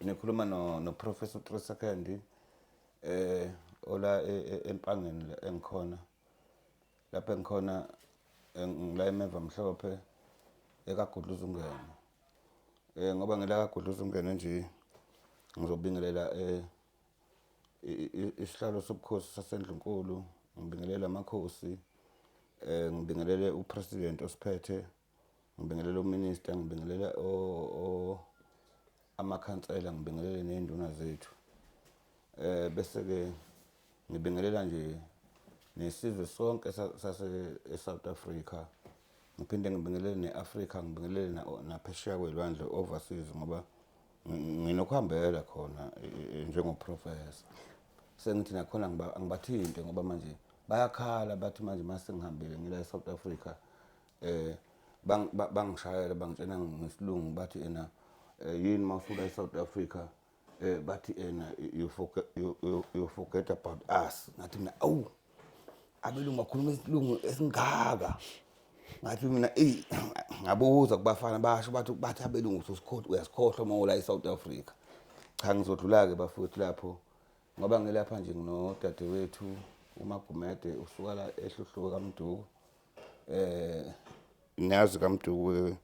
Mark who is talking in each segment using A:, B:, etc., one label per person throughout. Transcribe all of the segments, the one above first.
A: Nikhuluma no Professor Tresekendi ola empangeni engikhona lapha engikhona ngila emeva mhlophe ekagudluza ungene ngoba ngila kagudluza ungene nje ngizobingelela isihlalo sobukhosi saseNdlunkulu, ngibingelela amakhosi, ngibingelele upresident osiphethe, ngibingelela uminister, ngibingelela amakhansela, ngibingelele nezinduna zethu. Bese ke ngibingelela nje nesizwe sonke South Africa. Ngiphinde ngibingelele neAfrica, ngibingelele naphesheya kwelwandle overseas ngoba nginokuhambela khona njengoprofessor. Sengithi nakhona angibathinte ngoba manje bayakhala bathi manje mase ngihambile ngila eSouth Africa bangishayela bangitshena ngesilungu bathi yini mawusuka eSouth Africa bathi you forget about us. Ngathi mina abelungu bakhuluma isilungu esingaka. Ngathi mina ngabuza kubafana basho bathi abelungu uyasikhohlwa mawula eSouth Africa. Cha ngizodlula ke bafowethu lapho ngoba ngilapha nje nginodadewethu uMagumede usuka la eHluhluwe kaMduku. Niyazi kaMduku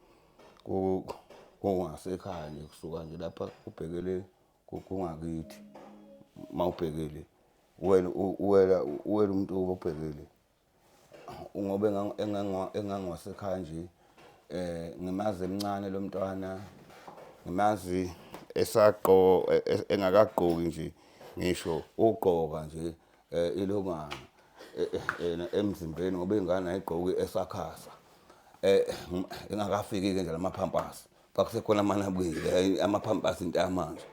A: kungasekhaya nje kusuka nje lapha ubhekele kungakithi mawubhekele uwela umuntu obhekele ngoba engangiwasekhaya nje ngimazi emncane lo mntwana ngimazi engakagqoki nje ngisho ugqoka nje ilongana emzimbeni ngoba ingane ayigqoki esakhasa engakafiki ke nje lamaphampasi kwakusekhona amanabuyile amaphampasi into yamanje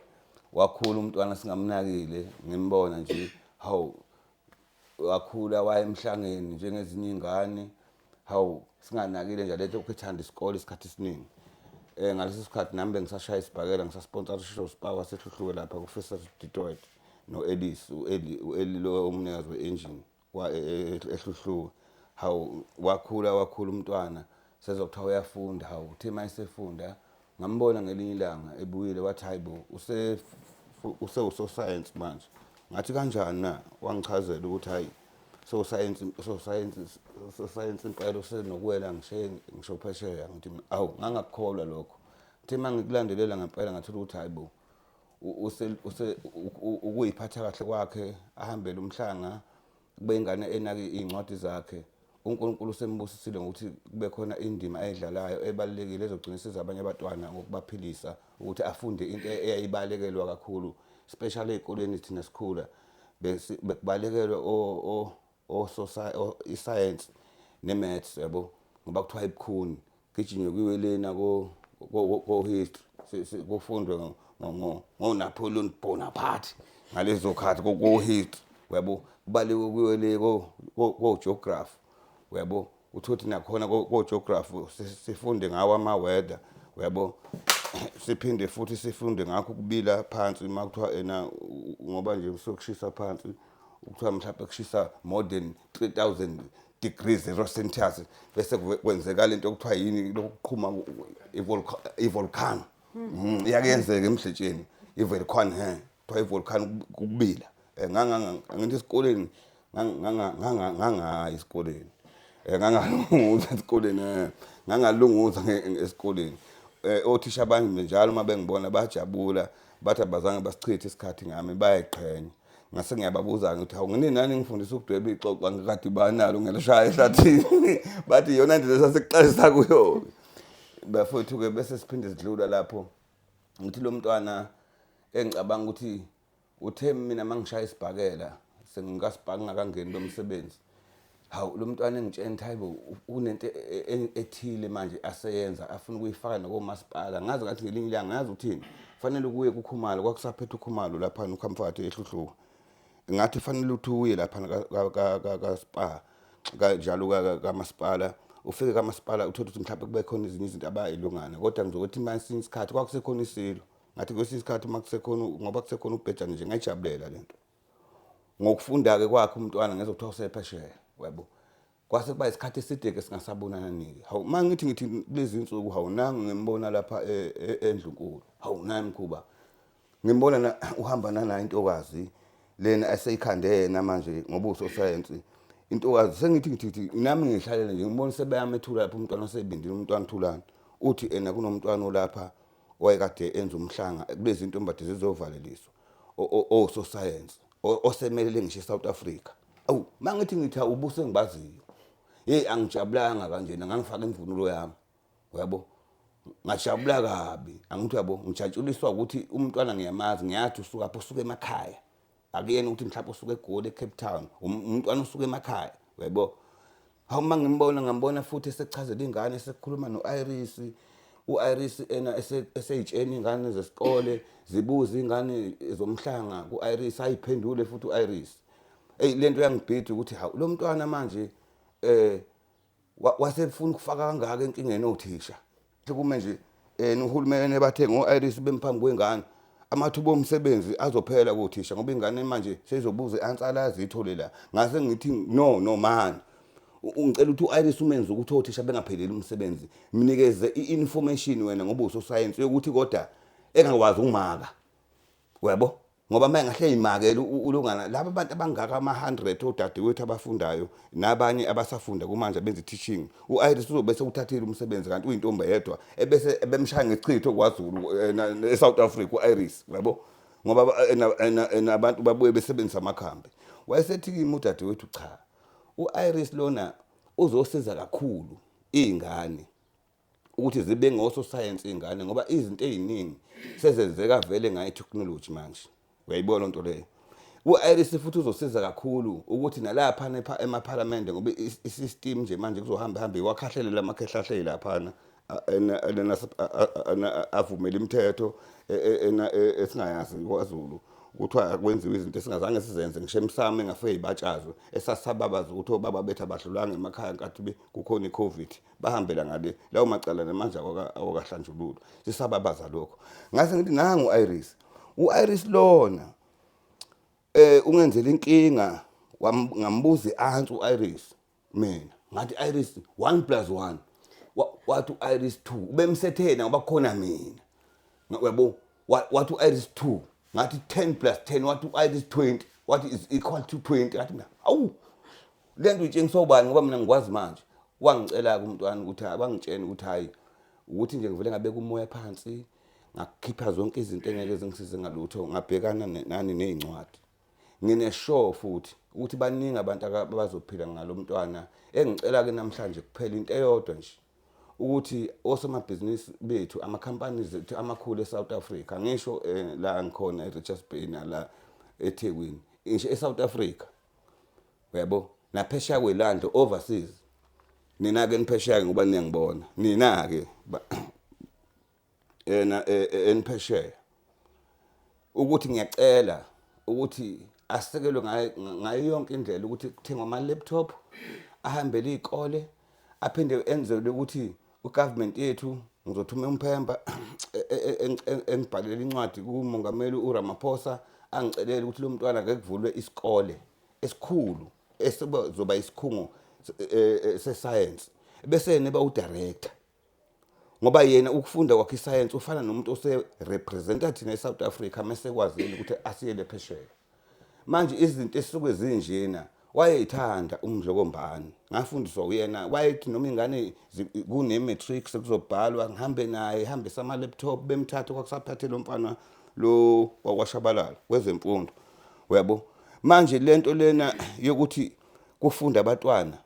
A: wakhula umntwana singamnakile ngimbona nje hawu wakhula waye emhlangeni njengezinye izingane hawu singanakile nje letho ukuthanda isikole isikhathi esiningi ngalesi sikhathi nami bengisashaya isibhakela ngisasponsorshiwa uSpar waseHluhluwe lapha kuFirst Detroit noElis uEli lo umnikazi weengine eHluhluwe hawu wakhula umntwana sezokuthiwa uyafunda hawu uthe mayesefunda ngambona ngelinye ilanga ebuyile wathi hayibo uso science manje ngathi kanjani na wangichazela ukuthi hayi so science impela usenokuwela ngisho phesheya ngithi awu ngangakukholwa lokho uthe mangikulandelela ngempela ngathola ukuthi hayibo ukuyiphatha kahle kwakhe ahambele umhlanga kube ingane enake incwadi zakhe uNkulunkulu usembusisile ngokuthi kube khona indima ayidlalayo ebalekile ezogcina isiza abanye abantwana ngokubaphilisa ukuthi afunde into eyayibalekelwa kakhulu especially ezikoleni thina sikhula bekubalekelwe iscience nemaths yabo ngoba kuthiwa ibukhuni gijinywe kuyiwelena ko history kufundwe ngoNapoleon Bonaparte ngalezo khathi ko history yabo kubalekwe kuyiwele ko geography yabo uthothi nakhona ko geography sifunde ngawo ama-weather yabo siphinde futhi sifunde ngakho kubila phansi makuthiwa ngoba nje sokushisa phansi ukuthiwa mhlawumbe kushisa more than 3000 degrees Celsius bese kwenzeka lento okuthiwa yini lokuqhuma ivolcano iyakenzeka emhlotsheni ivolcano kuthiwa ivolcano kubila ngithi esikoleni ngangayi esikoleni ngangalunguza esikoleni ngangalunguza esikoleni othisha bami njalo uma bengibona bajabula bathi abazange basichithe isikhathi ngami bayayiqhenya ngase ngiyababuza ukuthi hawu ngini nani ngifundisa ukudweba ixoxa ngikade banalo ngelishaya ehlathini bathi yona nje sasekuxalisa kuyo bafowethu ke bese siphinde sidlula lapho ngithi lo mntwana engicabanga ukuthi uthe mina mangishaya isibhakela sengikasibhaka ngakangeni lomsebenzi hawu lo mntwana engitshena hayibo unento ethile manje aseyenza afuna ukuyifaka nakomasipala ngazi ngathi ngelinye ilanga ngazi uthini fanele ukuye kuKhumalo kwakusaphethe uKhumalo lapha uKhamfathi eHluhluwe ngathi fanele uthi uye lapha kaSpar kanjalo kamasipala ufike kamasipala uthola ukuthi mhlawumbe kube khona ezinye izinto abayilungana kodwa ngizokuthi manje isikhathi kwakusekhona isilo ngathi kwesinye isikhathi makusekhona ngoba kusekhona ubhejane nje ngayijabulela lento ngokufunda ke kwakhe umntwana ngezokuthiwa usephesheya yabo kwase kuba isikhathi eside ke singasabonana niki hawu mangithi kulezi insuku hawu nangu ngimbona lapha eNdlunkulu hawu nayi mkhuba ngimbona uhamba nana intokazi lena aseyikhandena manje ngoba usosayensi intokazi sengithi nami ngihlalele nje ngibona sebeyamethula lapha umntwana osebindile umntwana Thulani uthi ena kunomntwana olapha wayekade enza umhlanga kulezi intombi zizovaleliswa ososayensi osemelele ngisho eSouth Africa awu mangithi ubuse ngibaziyo hey angijabulanga kanjena ngangifaka imvunulo yami uyabo ngajabula kabi angithi yabo ngijatshuliswa ukuthi umntwana ngiyamazi ngiyathi usuka emakhaya akuyena ukuthi mhlawumbe usuka eGoli eCape Town umntwana usuka emakhaya uyabo hawu ngambona futhi esechazela ingane sekukhuluma noIris uIris ena eseyitshena ingane zesikole zibuza ingane zomhlanga kuIris ayiphendule futhi uIris hey lento yangibhida ukuthi hawu lo mntwana manje wasefuna ukufaka kangaka enkingeni othisha kume nje uhulumeni bathe ngoIris bemphambi kwengane amathuba omsebenzi azophela kothisha ngoba ingane manje seyizobuza ansalazi ithole la ngase ngithi no man ungicela ukuthi uIris umenze ukuthi othisha bengapheleli umsebenzi mnikeze iinformation wena ngoba usosayensi yokuthi kodwa engakwazi ukumaka uyabo ngoba manje ngahle imakela ulungana laba abantu abangaka ama100 odadewethu abafundayo nabanye abasafunda kumanje benza teaching uIris uzobese uthathile umsebenzi kanti uyintombi yedwa ebese ebemshaya ngechitho kwaZulu eSouth Africa uIris yabo ngoba nabantu babuye besebenzisa amakhambi wayesethi kimi udadewethu cha uIris lona uzosiza kakhulu izingane ukuthi zibe ngososayensi izingane ngoba izinto eziningi sezenzeka vele ngayo technology manje uyayibona into leyo uIris futhi uzosiza kakhulu ukuthi nalapha emaparlament ngoba isystem nje manje kuzohamba iwakhahlele lamakhehlahle lapha avumela imithetho esingayazi kwaZulu kuthiwa kwenziwe izinto esingazange sizenze ngisho emsamo engafike ibatshazwe esasababaza ukuthi obaba bethu abadlulanga emakhaya nkathi kukhona iCovid bahambela ngale lawo macala namanje awakahlanjululwa sisababaza lokho ngase ngithi nangu uIris lona ungenzela inkinga ngambuza iantsu uIris mina ngathi iIris 1 + 1 wathi uIris 2 ubemsethena ngoba khona mina yabo wathi uIris 2 ngathi 10 + 10 wathi uIris 20 wathi is equal to 20 ngathi mina awu lento itshengisa ubani ngoba mina ngikwazi manje wangicela kumntwana ukuthi abangitshene ukuthi hayi ukuthi nje ngivele ngabe kumoya phansi ngakhipha zonke izinto engeke zingisize ngalutho ngabhekana nani nezincwadi ngine sure futhi ukuthi baningi abantu abazophila ngalomntwana engicela ke namhlanje kuphela into eyodwa nje ukuthi osomabhizinisi bethu amakhampani zethu amakhulu eSouth Africa ngisho la ngikhona eRichards Bay nala eThekwini ngisho eSouth Africa uyabo naphesheya kwelando overseas nina ke niphesheya ngoba niyangibona nina ke enphesheya ukuthi ngiyacela ukuthi asekelwe ngayo yonke indlela ukuthi kuthengwe ama laptop ahambele izikole aphinde enzelwe ukuthi ugovernment yethu ngizothuma umphemba engibhalela incwadi kumongameli uRamaphosa angicelele ukuthi lo mntwana ake kuvulwe isikole esikhulu esizoba isikhungo sescience bese neba udirector ngoba yena ukufunda kwakhe iscience ufana nomuntu ose representative eSouth Africa mesekwazile ukuthi asiyele phesheya manje izinto esisuke zinjena wayethanda umdlokombani ngafundiswa uyena wayethi noma ingane kune matrix kuzobhalwa ngihambe naye ihambisa ama laptop bemthatha kwakusaphathe lo mfana lo wakwashabalala kwezemfundo uyabo manje lento lena yokuthi kufunda abantwana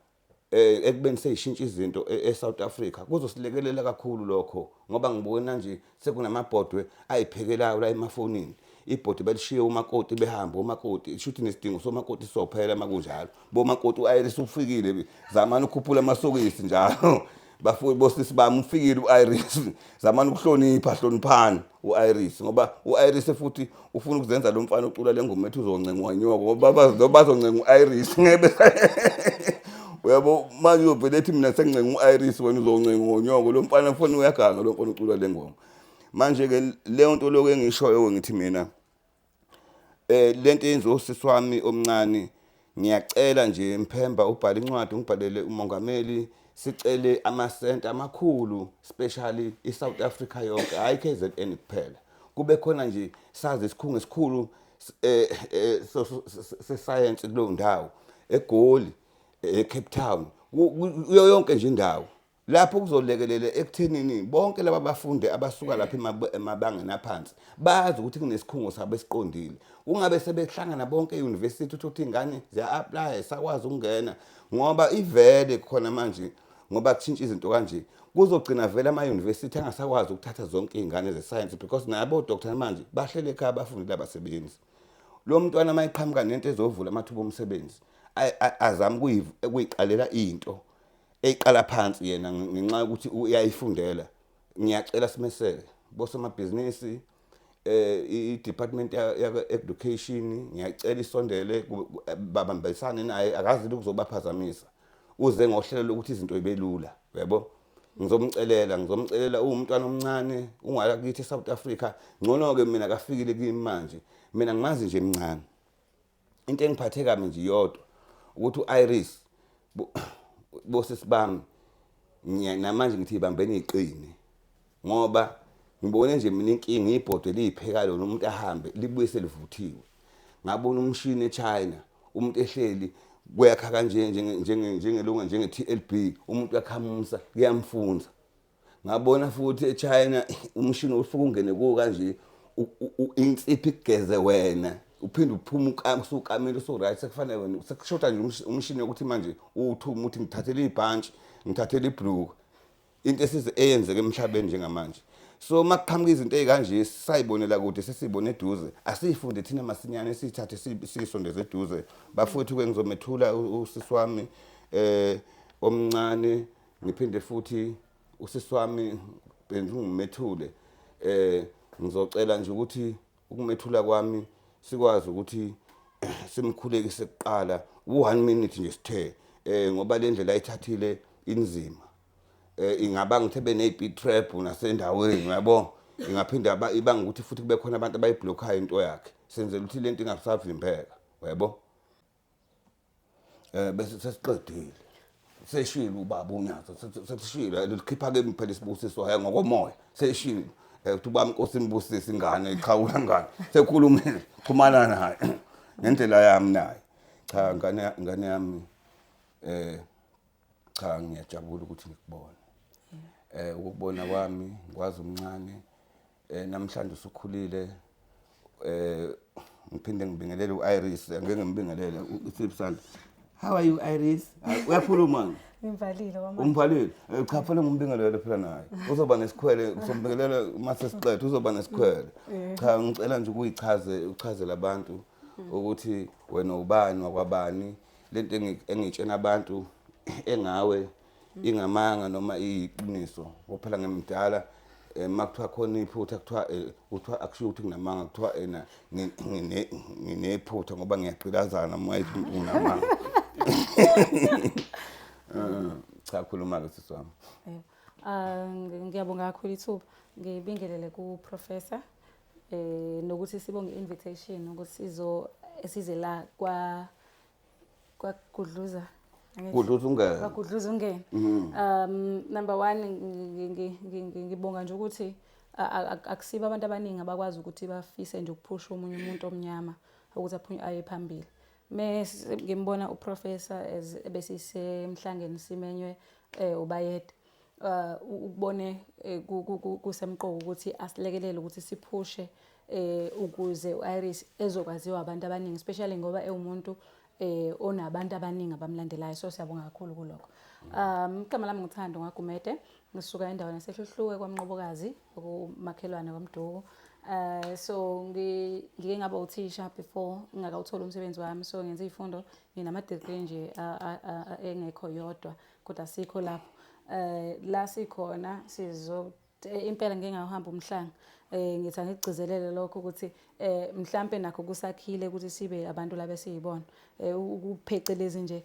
A: ekubeni seyishintsha izinto eSouth Africa kuzosilekelela kakhulu lokho ngoba ngibona nje sekunamabhodwe ayiphekelayo la emafonini ibhodi belishiye umakoti behamba umakoti shuthi nesidingo somakoti sophela makunjalo bomakoti uIris ufikile zamani ukukhuphula amasokisi njalo bafuyi bosisi bami ufikile uIris zamani ukuhlonipha hloniphani uIris ngoba uIris futhi ufuna ukuzenza lo mfana ucula lengoma ethi uzoncengwa nyoko ngoba bazoncenga uIris ngebe uyabo manje uvele ethi mina sengincenga uIris wena uzoncenga ngonyoko lo mfana ufuna uyaganga lo mfana ucula lengoma manje ke leyo nto lokho engishoyo ngithi mina lento yenzosisi wami omncane ngiyacela nje Mphemba ubhala incwadi ngibhalele umongameli sicele amasenta amakhulu especially iSouth Africa yonke hayi KZN kuphela kube khona nje sazi isikhungo esikhulu sescience kulowo ndawo eGoli eCape Town kuyo yonke nje indawo lapho kuzolekelela ekuthenini bonke laba bafundi abasuka lapha emabangeni aphansi bazi ukuthi kunesikhungo sabo esiqondile ungabe sebehlangana bonke euniversity ukuthi ingane ziya-apply sakwazi ukungena ngoba ivele khona manje ngoba kushintsha izinto kanje kuzogcina vele ama-university angasakwazi ukuthatha zonke iy'ngane ze-science because nabo doctor manje bahlele ekhaya abafundi labasebenzi lo mntwana uma eqhamuka nento ezovula amathuba omsebenzi azame ukuyiqalela into eyiqala phansi yena ngenxa yokuthi uyayifundela ngiyacela simeseke bosomabhizinisi i-department ya-education ngiyacela isondele babambisane naye akazi ukuzobaphazamisa uze ngohlelo lokuthi izinto ibelula yebo ngizomcelela umntwana omncane ungalakithi eSouth Africa ngcono ke mina kafikile kimi manje mina ngimazi nje emncane into engiphathe kabi nje yodwa ukuthi uIris bosisibami namanje ngithi ibambene iqine ngoba ngibone nje mina inkinga ibhodo liyiphekalo nomuntu ahambe libuye selivuthiwe ngabona umshini eChina umuntu ehleli kuyakha kanje njengelunga njenge-TLB umuntu yakhamusa kuyamfunza ngabona futhi eChina umshini ofuka ungene kuwo kanje insiphi kugeze wena uphinde uphuma usukamile so-right sekufanele wena sekushoda nje umshini ukuthi manje uthuma ukuthi ngithathele ibhantshi ngithathele ibhluku into eyenzeke emhlabeni njengamanje so makuqhamuka izinto ezikanje sayibonela kude sesibone eduze asiyifunde thina masinyane sithathe sisondeze eduze bafuthu ke ngizomethula usisi wami omncane ngiphinde futhi usisi wami bengimethule ngizocela nje ukuthi ukumethula kwami sikwazi ukuthi simkhulekise kuqala u1 minute nje sithe ngoba le ndlela ayithathile inzima ingaba ngithi bene-beat trap nasendaweni yabo ingaphinda ibanga ukuthi futhi kube khona abantu abayibhlokhayo into yakhe senzela ukuthi lento ingasavimbeka yabo bese sesiqedile seshilo ubaba uNyaza sesishilo likhipha ke phela isibusiso haya ngokomoya seshilo ukuthi ubaba inkosi imbusise ingane iqhawula ngane sekhulumile khumana naye ngendlela yami naye cha ngane yami cha ngiyajabula ukuthi ngikubone ukubona kwami ngikwazi umncane namhlanje usukhulile ngiphinde ngibingelele uIris ngeke ngimbingelele uSipsana how are you Iris uyakhuluma
B: Ngimvalile mama.
A: Umvalile cha phela ngimbingelele phela naye uzoba nesikhwele usombingelela mase siqedwe uzoba nesikhwele cha ngicela nje uchazele abantu ukuthi wena ubani wakwabani lento engitshena abantu engawe ingamanga noma iyiqiniso ngophela ngemdala makuthiwa khona iphutha kuthiwa akushiwo ukuthi nginamanga kuthiwa nginephutha ngoba ngiyaqilazana mayithi unamanga cha khuluma ke sisi wami
B: ngiyabonga kakhulu ithuba ngibingelele ku professor nokuthi sibonge invitation ukuthi size la kwa Gudluza ungene. Number 1 ngibonga nje ukuthi akusiba abantu abaningi abakwazi ukuthi bafise nje ukuphusha umunye umuntu omnyama ukuthi aphume aye phambili. Ngimbona uprofessor besisemhlangeni simenywe ubayede ukubone kusemqoko ukuthi asilekelele ukuthi siphushe ukuze uIris ezokwaziwa abantu abaningi especially ngoba ewumuntu onabantu abaningi abamlandelayo so siyabonga kakhulu kulokho. Igama lami ngithando ngagumede ngisuka endaweni yaseHluhluwe kwaMnqobokazi okumakhelwane kwaMduku. So ngike ngaba uthisha before ngingakawuthola umsebenzi wami so ngenza izifundo nginama degree nje engekho yodwa kodwa sikho lapho la sikhona impela ngeke ngahamba umhlanga ngithi ngigcizelele lokho ukuthi mhlambe nakho kusakhile ukuthi sibe abantu laba esiyibona ukuphecelezi nje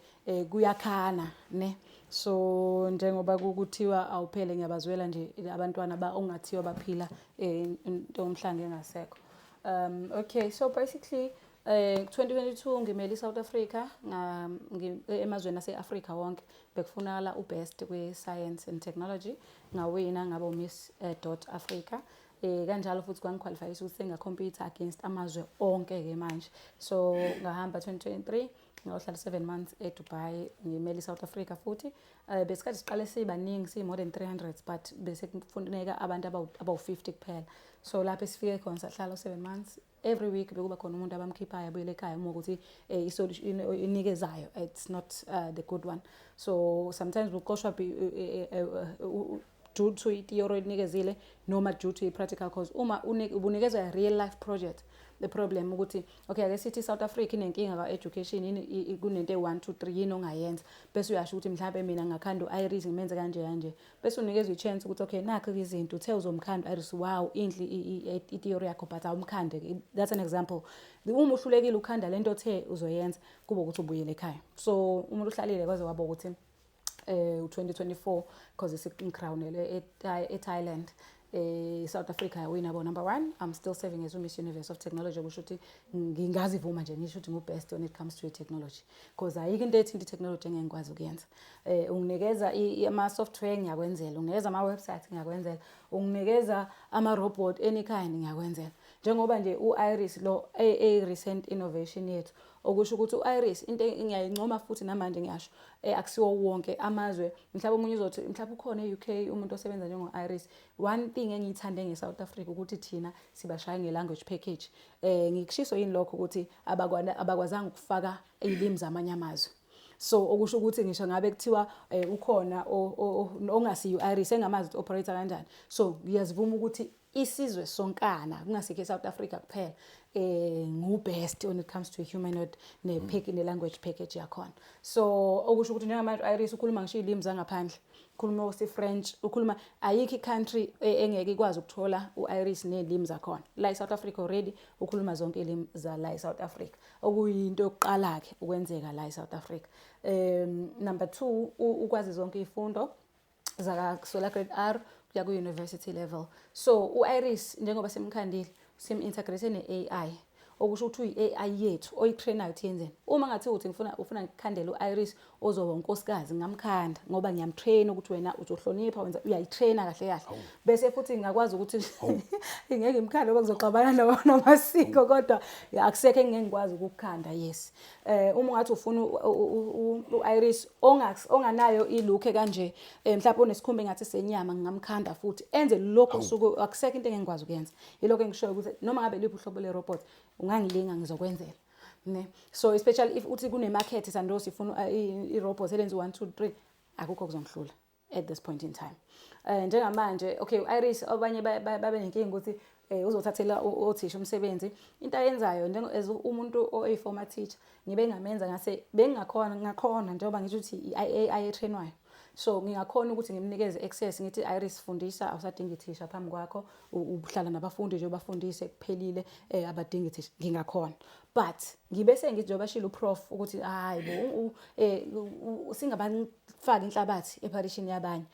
B: kuyakhana ne so njengoba kuthiwa awuphele ngiyabazwela nje abantwana ongathiwa baphila into omhlanga engasekho. Okay, so basically 2022 ngimele South Africa emazweni ase-Africa wonke bekufunakala ubest kwe-science and technology ngawina ngaba Miss Africa kanjalo futhi kwangiqualifyisa ukuthi sengacompete against amazwe onke ke manje. So ngahamba 2023 ngahlala 7 months eDubai ngimele iSouth Africa futhi besikhathi siqale sibaningi si more than 300 but bese kufuneka abantu abawu50 kuphela. So lapho sifike khona sahlala 7 months. Every week bekuba khona umuntu abamkhiphayo abuyele ekhaya uma ukuthi isolution inikezayo it's not the good one. So sometimes uqoshwa due to i-theory inikezile noma due to i-practical cause uma ubunikezwa a real life project. The problem ukuthi okay ake sithi South Africa inenkinga ka education kunento 1 2 3 yini ongayenza bese uyasho ukuthi mhlawumbe mina ngakhanda uIris ngimenze kanje bese unikezwe ichance ukuthi okay nakho izinto uthe uzomkhanda uIris wow indli i-theory yakho but awumkhande. That's an example. Uma uhlulekile ukhanda lento othe uzoyenza kuba ukuthi ubuyele ekhaya. So umuntu uhlalile kwaze waba ukuthi 2024 because isikrownele eThailand. South Africa yawina bo number 1. I'm still serving as Miss Universe of Technology kusho ukuthi ngingazivuma nje ngisho ukuthi ngu-best when it comes to technology because ayikho into ethi technology engengikwazi ukuyenza. Unginikeza ama-software ngiyakwenzela, unginikeza ama-website ngiyakwenzela, unginikeza ama-robot any kind ngiyakwenzela. Njengoba nje uIris lo recent innovation yethu okusho ukuthi uIris into ngiyayincoma futhi namanje ngiyasho akusiwo wonke amazwe mhlawumbe umunye uzothi mhlawumbe ukhona eUK umuntu osebenza njengoIris. One thing engiyithande ngeSouth Africa ukuthi thina sibashaya ngelanguage package. Ngikushiso yini lokho ukuthi abakwazanga ukufaka izilimi zamanye amazwe. So okusho ukuthi ngisho ngabe kuthiwa ukhona ongasiyo iIris engamazi operator kanjani. So ngiyazivuma ukuthi isizwe sonkana kungasikho eSouth Africa kuphela ngu-best when it comes to humanoid ne-language package yakhona. So okusho ukuthi njengamanje iIris ukhuluma ngisho izilimi zangaphandle, ukhuluma isi-French, ukhuluma ayikho i-country engeke ikwazi ukuthola uIris nezilimi zakhona. La eSouth Africa already ukhuluma zonke izilimi za la eSouth Africa okuyinto yokuqala ke ukwenzeka la eSouth Africa. Number 2 ukwazi zonke izifundo zaka grade R kuya ku-university level. So uIris njengoba simkhandile sim-integrate ne-AI okusho ukuthi uyi-AI yethu oyitrainayo ukuthi yenzeni. Uma ngathi uthi ufuna ngikhandele uIris ozoba unkosikazi ngamkhanda ngoba ngiyamtrain ukuthi wena uzohlonipha wenza uyayitraina kahle kahle. Bese futhi ngakwazi ukuthi ngeke imkhanda ngoba kuzoxabana namasiko kodwa akusekho engengikwazi ukukhanda yes. Uma ngathi ufuna uIris onganayo ilook kanje mhlawumbe unesikhumba ngathi senyama ngingamkhanda futhi enze lokho suku akusekho into engengikwazi ukuyenza. Yilokho engishoyo ukuthi noma ngabe liphi uhlobo le robot ungangilinga ngizokwenzela ne. So especially if uthi kune market sando sifuna i-robot elenza 1 2 3 akukho kuzongihlula at this point in time. Njengamanje okay uIris abanye babe nenkinga ukuthi uzothathela othisha umsebenzi into ayenzayo as umuntu oyi-former teacher ngibe ngamenza ngase ngakhona njengoba ngisho ukuthi i-AI etrainwayo. So ngingakhona ukuthi ngimnikeze access ngithi iIris fundisa awusadinga ithisha phambi kwakho uhlala nabafundi nje ubafundise kuphelile abadinga ithisha ngingakhona. But ngibe sengithi njengoba shilo prof ukuthi hayibo singabafaka inhlabathi eparishini yabanye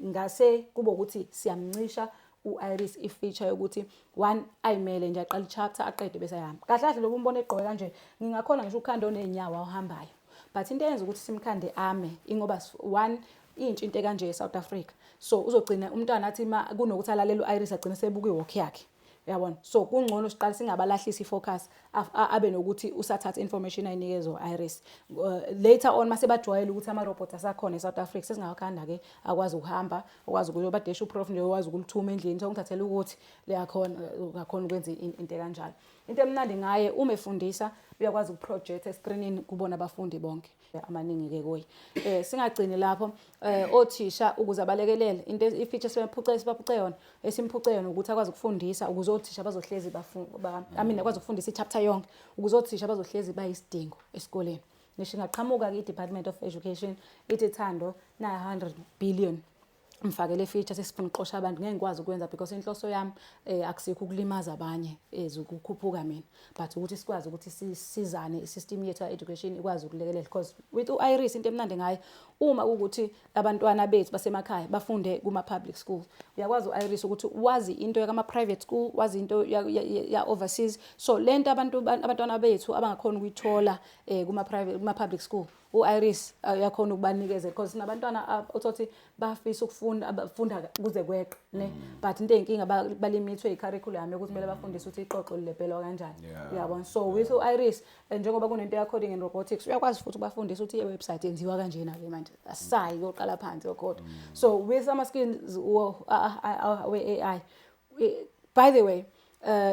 B: ngase kuba ukuthi siyamncisha uIris ifeature yokuthi one ayimele nje aqala ichapter aqede bese ayahamba. Kahle kahle lo umbone egqoke kanje ngingakhona ngisho ukhanda onenyawo ohambayo. But into eyenza ukuthi simkhande ame ingoba one into kanje eSouth Africa. So uzogcina umntwana athi kunokuthi alalela uIris agcina sebuka iwalk yakhe. Uyabona? So kungcono siqala singabalahlisi ifocus abe nokuthi usathatha information ayinikezwe iIris. Later on mase bajwayele ukuthi ama robots asakhona eSouth Africa sesingakhanda ke akwazi ukuhamba, akwazi ukuyoba desha uprof nje okwazi ukulithuma endlini sokuthathela ukuthi leyakhona ngakhona ukwenza into kanjalo. Into emnandi ngaye uma efundisa uyakwazi ukuproject escreenini kubona abafundi bonke amaningi ke kuyi. Singagcini lapho othisha ukuze abalekelele into ifeature sibaphuce yona esimphuce yona ukuthi akwazi ukufundisa ukuze othisha bazohlezi akwazi ukufundisa ichapter yonke ukuze othisha bazohlezi bayisidingo esikoleni. Nisho ngaqhamuka kwi-Department of Education ithi Thando na 100 billion mfakele feature sesifuna uqosha abantu ngeke ngikwazi ukwenza because inhloso yami akusikho ukulimaza abanye ezokukhuphuka mina but ukuthi sikwazi ukuthi sisizane isystem yethu education ikwazi ukulekelela because with uIris into emnandi ngayo uma ukuthi abantwana bethu basemakhaya bafunde kuma public schools uyakwazi uIris ukuthi wazi into yakama private school wazi into ya overseas so lento abantwana bethu abangakhona ukuyithola kuma public school u-Iris uyakhona ukubanikeza because sinabantwana othothi bafisa abafunda kuze kweqe ne but into eyinkinga balimithwe i-curriculum ukuthi kumele bafundise ukuthi iqoqo lilephelwa kanjani uyabona so with u-Iris njengoba kunento ya coding and robotics uyakwazi futhi ukubafundisa ukuthi i-website yenziwa kanjena ke manje asayi koqala phansi code so with ama skills we-AI by the way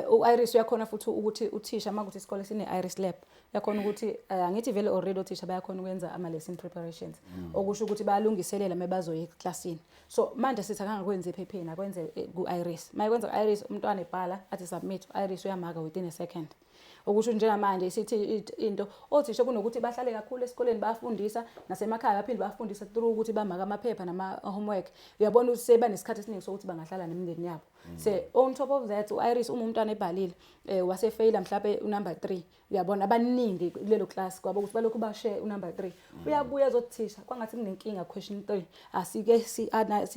B: u-Iris uyakhona futhi ukuthi uthisha makuthi isikole sine-Iris lab yakhona ukuthi angithi vele already othisha bayakhona ukwenza ama-lesson preparations okusho ukuthi bayalungiselela mebazoya eklasini so manje sithi akangakwenza ephepheni akwenze ku-Iris mayekwenza ku-Iris umntwana ebhala athi submit u-Iris uyamaka within a second okusho njengamanje sithi into othisha kunokuthi bahlale kakhulu esikoleni bayafundisa nasemakhaya baphinde bafundisa through ukuthi bamaka amaphepha nama homework uyabona ukuthi sebanesikhathi esiningi sokuthi bangahlala nemindeni yabo on top of that u-Iris umntwana ebhalile wasefaila mhlawumbe unumber 3 uyabona abaningi kulelo class kwaba ukuthi balokhu bashare unumber 3 uyabuya ezothisha kwangathi kunenkinga question 3 asike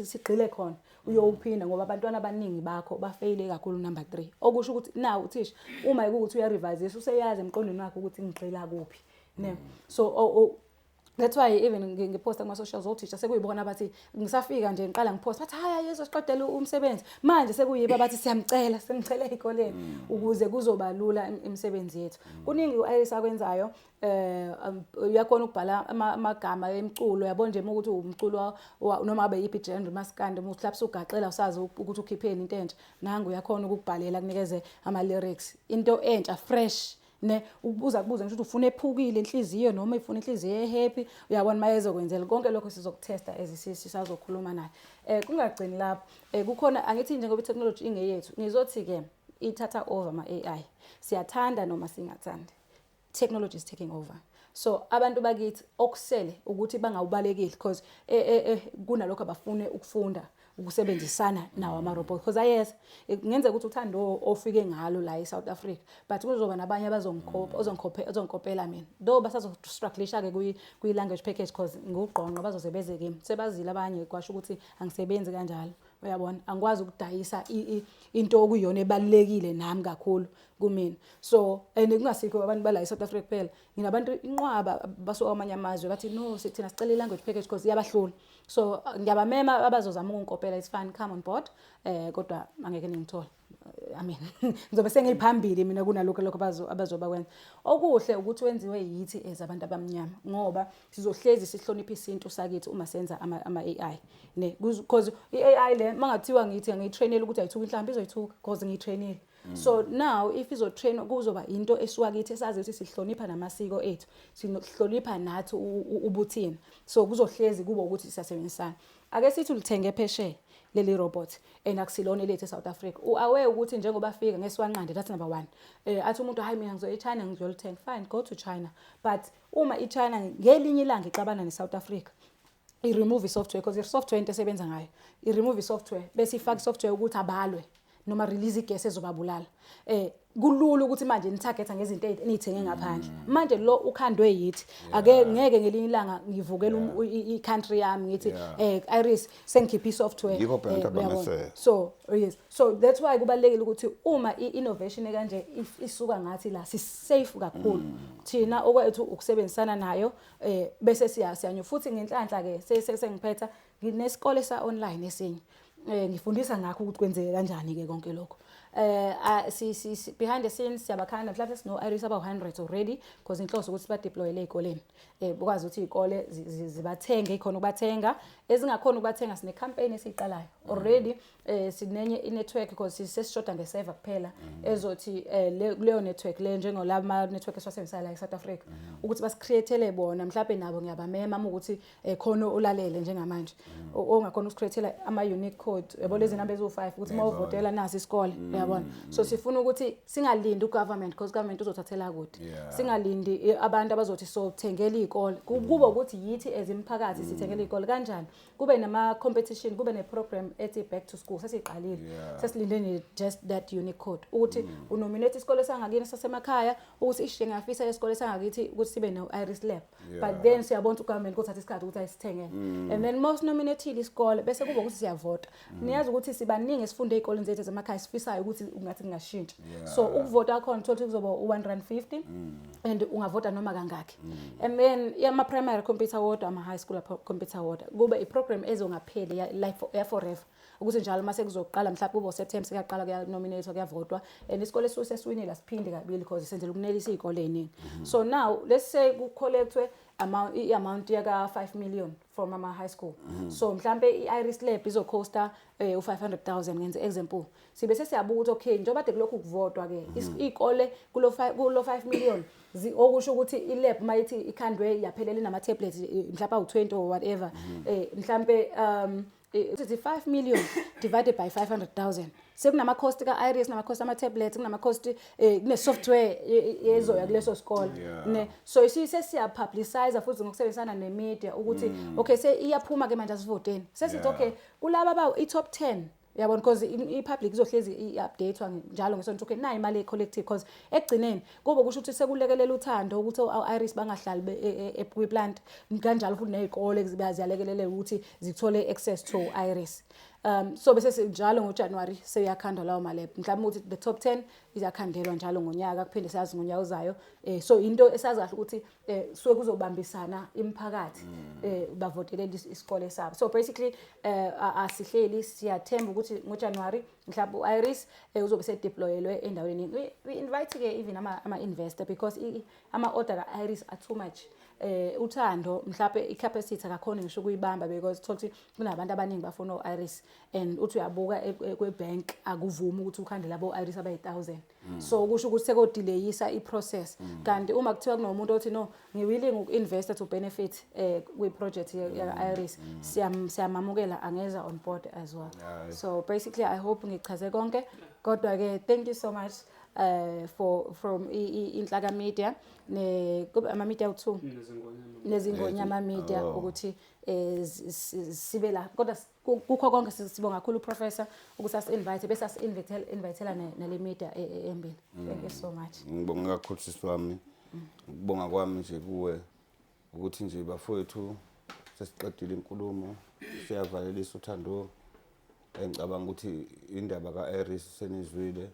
B: sigqile khona uyowuphinda ngoba abantwana abaningi bakho bafaile kakhulu number 3 okusho ukuthi now uthisha uma ukuthi uyarevise useyazi emqondweni wakhe ukuthi ngigxila kuphi ne so that's why even ngiposta kuma socials othisha sekuyibona bathi ngisafika nje ngiqala ngiposta bathi haya yezosiqedela umsebenzi manje sekuyiba bathi siyamcela sengicela ezikoleni ukuze kuzoba lula imisebenzi yethu kuningi u-Iris akwenzayo uyakhona ukubhala amagama emculo yabo nje ukuthi umculo noma abe yipi genre maskandi mhlawumbe ugaxela usazi ukuthi ukhipheni into entsha nangu uyakhona ukubhalela kunikeze ama lyrics into entsha fresh ne ukubuza ngisho ukuthi ufuna ephukile inhliziyo noma ifuna inhliziyo ehappy uyabona mayezokwenzela konke lokho sizokutesta sisazokhuluma naye kungagcini lapho kukhona angithi njengoba technology ingeyethu ngizothi ke ithatha over ama AI siyathanda noma singathandi technology is taking over so abantu bakithi okusele ukuthi bangawubalekile because kunalokho abafune ukufunda ukusebenzisana nawo ama robot because yes ngenzeka ukuthi uthando ofike ngalo la eSouth Africa but kuzoba nabanye ozonkopela mina though basazostrugglisha ke kuyi language package because ngugqonqa bazosebeze kimi sebazile abanye kwasho ukuthi angisebenzi kanjalo uyabona angikwazi ukudayisa into okuyona ebalekile nami kakhulu kumina so kungasikho abantu bala eSouth Africa kuphela nginabantu inqwaba basuka amanye amazwe bathi no sithina sicela language package because iyabahlula so ngiyabamema abazozama ukunkopela it's fine come on board kodwa angeke ningithola I mean ngizobe sengiphambili mina kunalokho abazoba kwenza okuhle ukuthi wenziwe yithi ezabantu abamnyama ngoba sizohlezi sihlonipha isintu sakithi uma senza ama AI ne because iAI le mangathiwa ngithi ngiyitrainele ukuthi ayithuka inhlambi izoyithuka because ngiyitrainele so now if izotrain kuzoba into esuka kithi esazi ukuthi sihlonipha namasiko ethu sihlonipha nathi ubuthina so kuzohlezi kuba ukuthi siyasebenzisana ake sithi ulithenge phesheya leli robot akusilona lethe eSouth Africa uawe ukuthi njengoba fika ngeswanqande that's number 1 athi umuntu hayi mina ngizoya eChina ngizolithenga fine go to China but uma iChina ngelinye ilanga ixabana neSouth Africa i-remove software because i-software into esebenza ngayo i-remove software bese ifaka software ukuthi abalwe noma release igas ezobabulala kulula ukuthi manje nitargetha ngezinto enithenge ngaphandle manje lo ukhandwe yithi ake ngeke ngelinye ilanga ngivukela i-country yami ngithi Iris sengikhipha isoftware so yes so that's why kubalekile ukuthi uma i-innovation ekanje isuka ngathi la si-safe kakhulu thina okwethu ukusebenzisana nayo bese siyanyo futhi ngenhlanhla ke sengiphetha nginesikole sa online esinye ngifundisa ngakho ukuthi kwenzeke kanjani ke konke lokho behind the scenes siyabakhanda mhlawumbe sino Iris aba 100 already because inhloso ukuthi ba deployele ezikoleni bukwazi ukuthi izikole zibathenge ikhona ukubathenga ezingakhona ukubathenga sine campaign esiqalayo already sinenye i-network because sisesishoda ngeserver kuphela ezothi leyo network le njengolama network esiwasebenzisa la eSouth Africa ukuthi basicreatele bona mhlawumbe nabo ngiyabamema ukuthi khona ulalele njengamanje ongakhona ukucreatela ama unique code yabo lezi number ezo5 ukuthi mawuvotela nasi isikole uyabona so sifuna ukuthi singalindi ugovernment because government uzothathela kude singalindi abantu abazothi so thengela izikole kuba ukuthi yithi ezimphakathi sithengela izikole kanjani kube nama competition kube ne program ethi back to school sesiqalile sesilindene just that unique code ukuthi unominate isikole sangakini sasemakhaya ukuthi ishiye ngafisa isikole sangakithi ukuthi sibe no Iris lab but then siyabona ugovernment kuthatha isikhathi ukuthi ayisithengele and then most nominated isikole bese kuba ukuthi siyavota niyazi ukuthi sibaningi sifunde ezikoleni zethu zemakhaya sifisayo ukuthi ungathi kungashintsha. So ukuvota khona uthola kuzoba u150 and ungavota noma kangaki. And then ama primary computer award ama high school computer award kube iprogram ezongapheli ya forever. Ukuthi njalo mase kuzoqala mhlawumbe kube uSeptember sekuyaqala kuya nominate kuyavotwa and isikole sesiwinile siphinde kabili because isenzele ukunelisa izikole eziningi. So now let's say ku collectwe amount yaka 5 million from ama high school. So mhlambe iIris Lab izokhosta u500,000 ngenze example. Sibe sesiyabuka ukuthi okay njengoba de kulokhu kuvotwa ke izikole kulo 5 million okusho ukuthi ilab mayithi ikhandwe yaphelela nama tablets mhlawumbe u20 or whatever mhlambe it's 5 million divided by 500,000. Sekunama cost kaIris nama cost ama tablets kunama cost kune software yezoya kuleso sikole ne so sesiya publicize futhi ngokusebenzisana nemedia ukuthi okay iyaphuma ke manje asivoteni sesithi okay kulaba ba i-top 10 yabona because i-public izohlezi i-updatewa njalo ngesonto okay nayi imali collective because ekugcineni kube kusho ukuthi sekulekelela uthando ukuthi iIris bangahlali ePlant kanjalo futhi nezikole ziyalekelela ukuthi zithole access to iIris. So bese njalo ngoJanuary seyakhandwa lawo malab mhlawumbe ukuthi the top 10 izakhandelwa njalo ngonyaka kuphinde sazi ngonyaka ozayo so into esazi kahle ukuthi suke kuzobambisana imphakathi bavotelele isikole sabo. So basically asihleli siyathemba ukuthi ngoJanuary mhlawumbe uIris uzobe sedeployelwe endaweni we invite ke even ama investor because ama order kaIris are too much. Uthando mhlawumbe icapacity akakhona ngisho kuyibamba because thothi kunabantu abaningi bafuna uIris and uthi uyabuka kwebank akuvumi ukuthi ukhande labo iIris abayi1000 so kusho ukuthi sekudelayisa iprocess kanti uma kuthiwa kunomuntu othi no ngiwilling ukinvest to benefit kwiproject ya iIris siyamamukela angeza on board as well. So basically I hope ngichaze konke kodwa ke thank you so much from Inhlaka Media kube ama media u2 nezingonya ama media ukuthi sibe la kodwa kukho konke sibonga kakhulu professor ukuthi as-invite bese as-invitela nale media embili. Thank you so much.
A: Ngibonga kakhulu sisi wami ukubonga kwami nje kuwe ukuthi nje bafowethu sesiqedile inkulumo siyavalelisa uthando engicabanga ukuthi indaba kaIris senizwile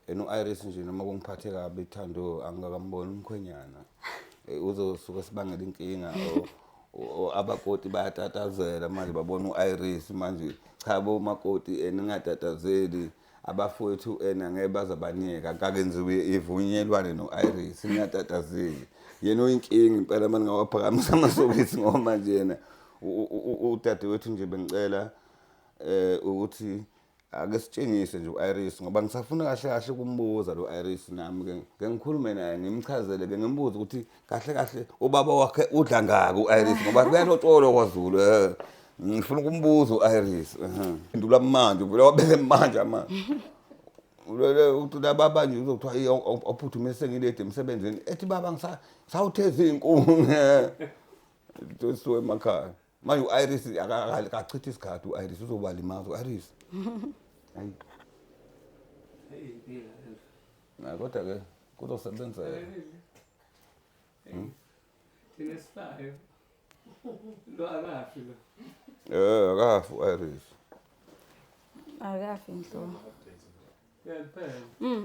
A: uIris nje noma kungiphathe kabi ithando angakamboni umkhwenyana uzosuka sibangela inkinga abakoti bayatatazela manje babona uIris manje cha bo makoti eningatatazeli abafowethu ngeke bazabanika kakenziwe ivunyelwane noIris ngiyatatazeli yena oyinkinga impela manje ngawaphakamisa amasokisi ngoba manje yena udade wethu nje bengicela ukuthi ake sitshengise nje uIris ngoba ngisafuna kahle kumbuza lo iIris nami ke ngikhulume naye ngimchazele ke ngimbuza ukuthi kahle ubaba wakhe udla ngaka uIris ngoba kuyalotsholo kwaZulu ngifuna ukumbuza uIris indula manje vele wabeke manje manje uthi baba nje uzokuthiwa ophuthume sengilede emsebenzini ethi baba ngisawutheza inkungu siwe emakhaya manje uIris akachitha isikhathi uIris uzoba limazo uIris hayi na kodwa ke kuzosebenza
C: Sinesifayo lo akafi lo
A: akafi uIris
B: akafi nhlo
C: yaphela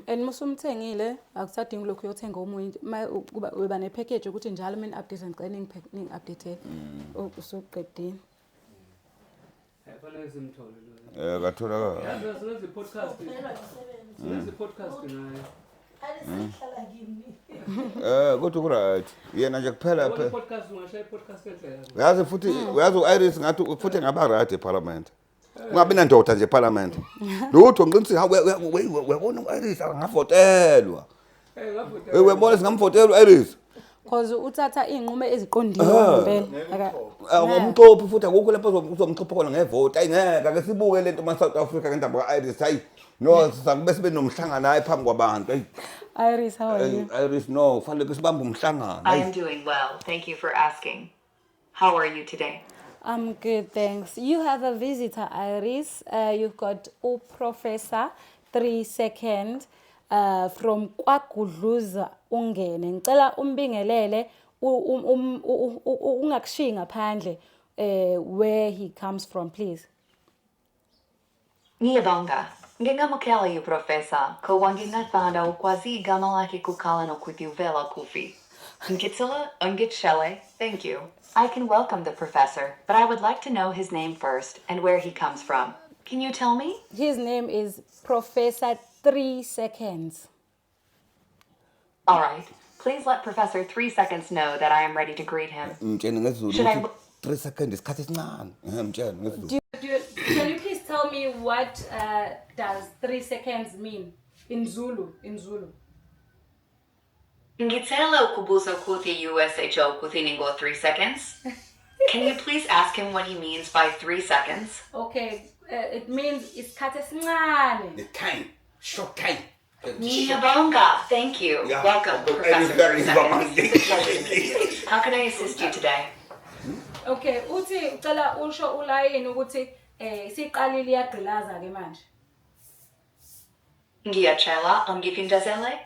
B: and musumthengile akusadingi lokho uyothenga omunye kuba weba ne package ukuthi njalo mina update ngicela ning update usuqedini
C: Fanele simthole lo.
A: Kathola ka.
C: Yazi senze podcast. Senze podcast naye.
D: Alihlala kimi.
A: Kodwa kuright. Yena nje kuphela
C: phela. Podcast ungashaya podcast enhle.
A: Yazi futhi uyazi uIris ngathi futhi ngaba right eParliament. Ungabi nandoda nje eParliament. Lutho ngiqinisile ha uyabona uIris angavotelwa.
C: Ngavotela.
A: Uyabona singamvotela uIris.
B: Because uthatha inqumo eziqondile ngempela
A: ngomqophi futhi akukho lapho uzomqopha khona ngevoti ayingeke ake sibuke lento ma South Africa ngendaba kaIris hayi no sakube sibe nomhlangano naye phambi kwabantu
B: iIris how are you?
A: iIris no kufanele sibambe umhlangano.
E: I am doing well. Thank you for asking. How are you today?
B: I'm good, thanks. You have a visitor, Iris. You've got Professor 3 second from KwaGudluza ungene. Ngicela umbingelele ungakushi ngaphandle where he comes from, please.
E: Ngiyabonga. Ngingamukela Professor, Kawanginatbanda ukwazi gamalaki kukala no kutiuvela kufi. Ngitsila ungitshele, thank you. I can welcome the professor, but I would like to know his name first and where he comes from. Can you tell me?
B: His name is Professor 3 Seconds.
E: All right. Please let Professor 3 Seconds know that I am ready to greet him.
A: Mtsheni ngesiZulu
E: Should I-
A: ukuthi 3 seconds isikhathi esincane. Mtsheni ngesiZulu.
B: Can you please tell me what does 3 seconds mean in Zulu?
E: Ngitsela ukubuza kuti USHO kuthiningo 3 seconds. Can you please ask him what he means by 3 seconds?
B: Okay, it means isikhathi esincane.
A: The time, short time.
E: Ngiyabonga. Thank you.
A: Yeah.
E: Welcome,
A: Okay,
E: Professor
A: very
E: 3 Seconds. It's a pleasure. How can I assist you today?
B: Okay, uthi ucela usho ulayini ukuthi siqalile iyagqilaza ke manje.
E: Ngiyachela ungifindazele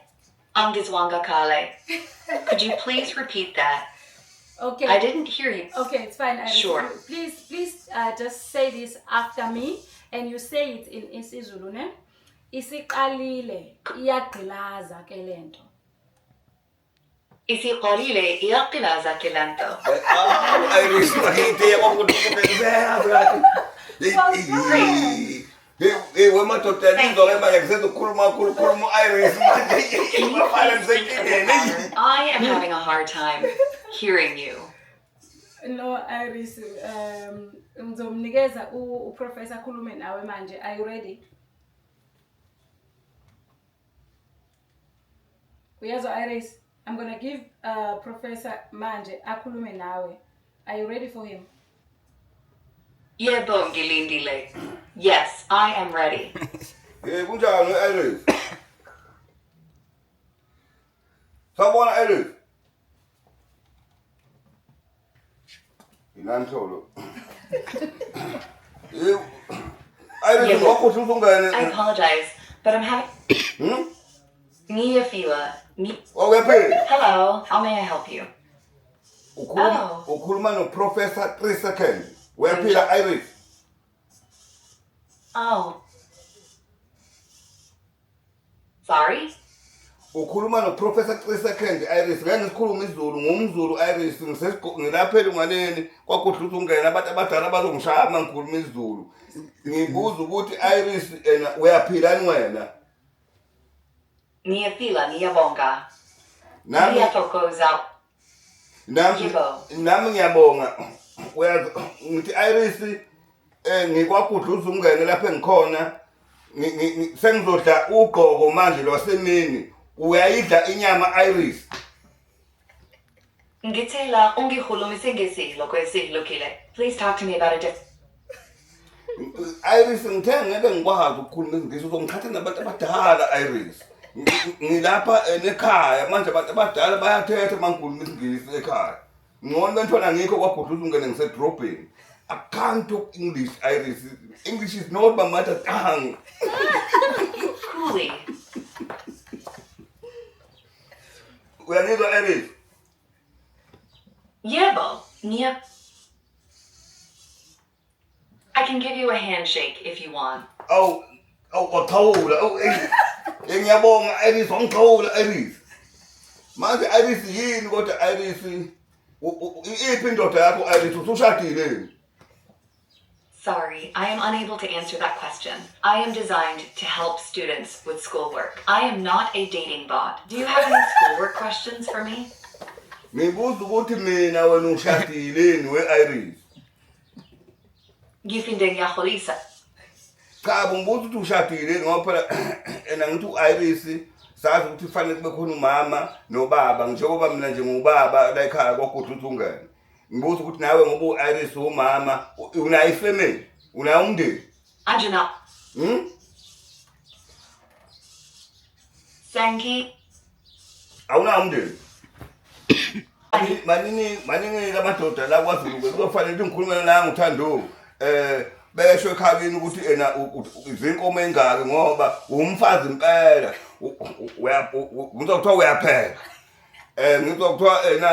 E: ungizwanga kale. Could you please repeat that?
B: Okay.
E: I didn't hear you.
B: Okay, it's fine.
E: Sure.
B: Please just say this after me and you say it in isiZulu, ne? Isiqalile iyagqilaza ke lento.
E: Isiqalile iyaqilaza kilento.
A: Iris, ngite yakukhuluma. Hey, wemadoda ngizoke manje ngisezokhuluma Iris manje. Ngifala ngisekini.
E: I am having a hard time hearing you.
B: No, Iris, ngizomnikeza uprofessor khulume nawe manje. Are you ready? Uyazwa Iris, I'm going to give Professor manje akhulume nawe. Are you ready for him?
E: Yebo ngilindile. Yes, I am ready.
A: Kunjani Iris? Sabona Iris. Inanhlolo. Iris, wakho uzungane.
E: I apologize, but I'm having Ngiyafila.
A: Wayaphela.
E: Hello, how may I help you?
A: Ukhuluma no Professor 3 seconds. Wayaphela Iris.
E: Oh. Sorry?
A: Ukhuluma no Professor 3 seconds Iris. Ngeke ngikhuluma isiZulu ngumZulu Iris ngilaphela unganeni kwakudlutha ungena abantu abadala bazongishaya uma ngikhuluma isiZulu. Ngibuza ukuthi Iris uyaphila wena?
E: Ngiyafila, ngiyabonga.
A: Nami
E: Ngiyathokoza.
A: nami ngiyabonga. Uyazi ngithi Iris ngikwakudlutha ungene lapha engikhona sengizodla ugqoko manje lwasemini. Uyayidla inyama Iris?
E: Ngithela ungikhulumise ngesidlo kwesidlukile. Please talk to me about a different.
A: Iris ngithe ngeke ngikwazi ukukhuluma isiNgisi uzongithatha nabantu abadala Iris. Ngilapha ekhaya manje abantu abadala bayathetha mangikhuluma isiNgisi ekhaya. Ngone bentwana ngikho kwagudluza ungene ngisedrobheni. I can't talk English Iris. English is not my mother tongue.
E: Coolly.
A: Uyangizwa Iris?
E: Yebo, I can give you a handshake if you want.
A: Wathawula. Ngiyabonga Iris, wangithawula Iris. Manje Iris yini kodwa Iris? Iphi indoda yakho Iris usushadile?
E: Sorry, I am unable to answer that question. I am designed to help students with schoolwork. I am not a dating bot. Do you have any schoolwork questions for me?
A: Ngibuza ukuthi mina wena ushadile we-Iris.
E: Ngifinde ngiyakholisa.
A: Cha, ngibuza ukuthi ushadile ngoba phela ngithi u-Iris sazi ukuthi kufanele kube khona umama nobaba njengoba mina njengobaba la ekhaya kwagudluza ungane. Ngibuza ukuthi nawe ngoba u-Iris umama unayo ifamily, unayo umndeni.
E: Anjana. Sanki.
A: Awunayo umndeni. Maningi lamadoda la kwaZulu kufanele ngikhulumele la ngithando besho ekhayeni ukuthi ena izinkomo engaki ngoba umfazi impela ngizokuthiwa uyaphela ngizokuthiwa ena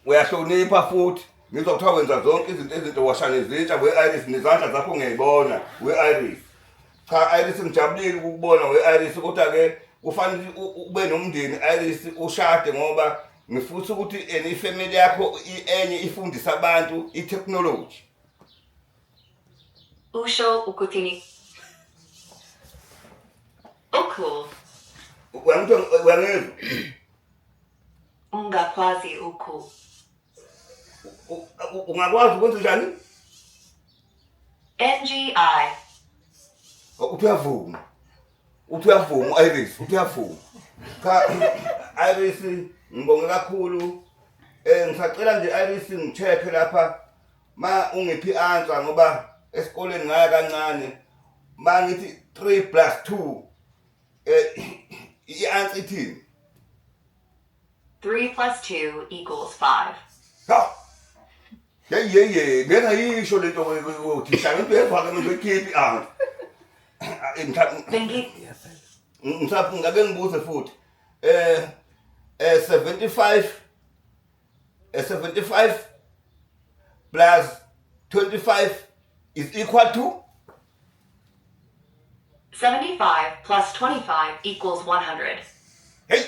A: uyahlonipha futhi ngizokuthiwa wenza zonke izinto washane zitsha we-Iris nezandla zakho ngiyayibona we-Iris Cha Iris ngijabulile ukubona we-Iris kodwa ke kufanele ube nomndeni Iris ushade ngoba ngifutha ukuthi ifamily yakho enye ifundisa abantu i-technology.
E: Usho ukutini. Cool.
A: Uyangizwa?
E: Ungakwazi uku.
A: Ungakwazi ukwenza njani?
E: NGI.
A: Uthi uyavuma Iris, uthi uyavuma. Cha Iris ngibonge kakhulu. Ngisacela nje Iris ngicheck lapha ma ungiphi answer ngoba esikoleni ngaya kancane. Ma ngithi 3 + 2 i-answer ithini?
E: 3 + 2 = 5.
A: Ha. Ngena yisho lento uthisha into evaka ngizokhiphi answer.
E: Bengi.
A: Ngizaphi ngabe ngibuze futhi 75 plus 25 is equal to
E: 75 + 25 = 100.
A: hey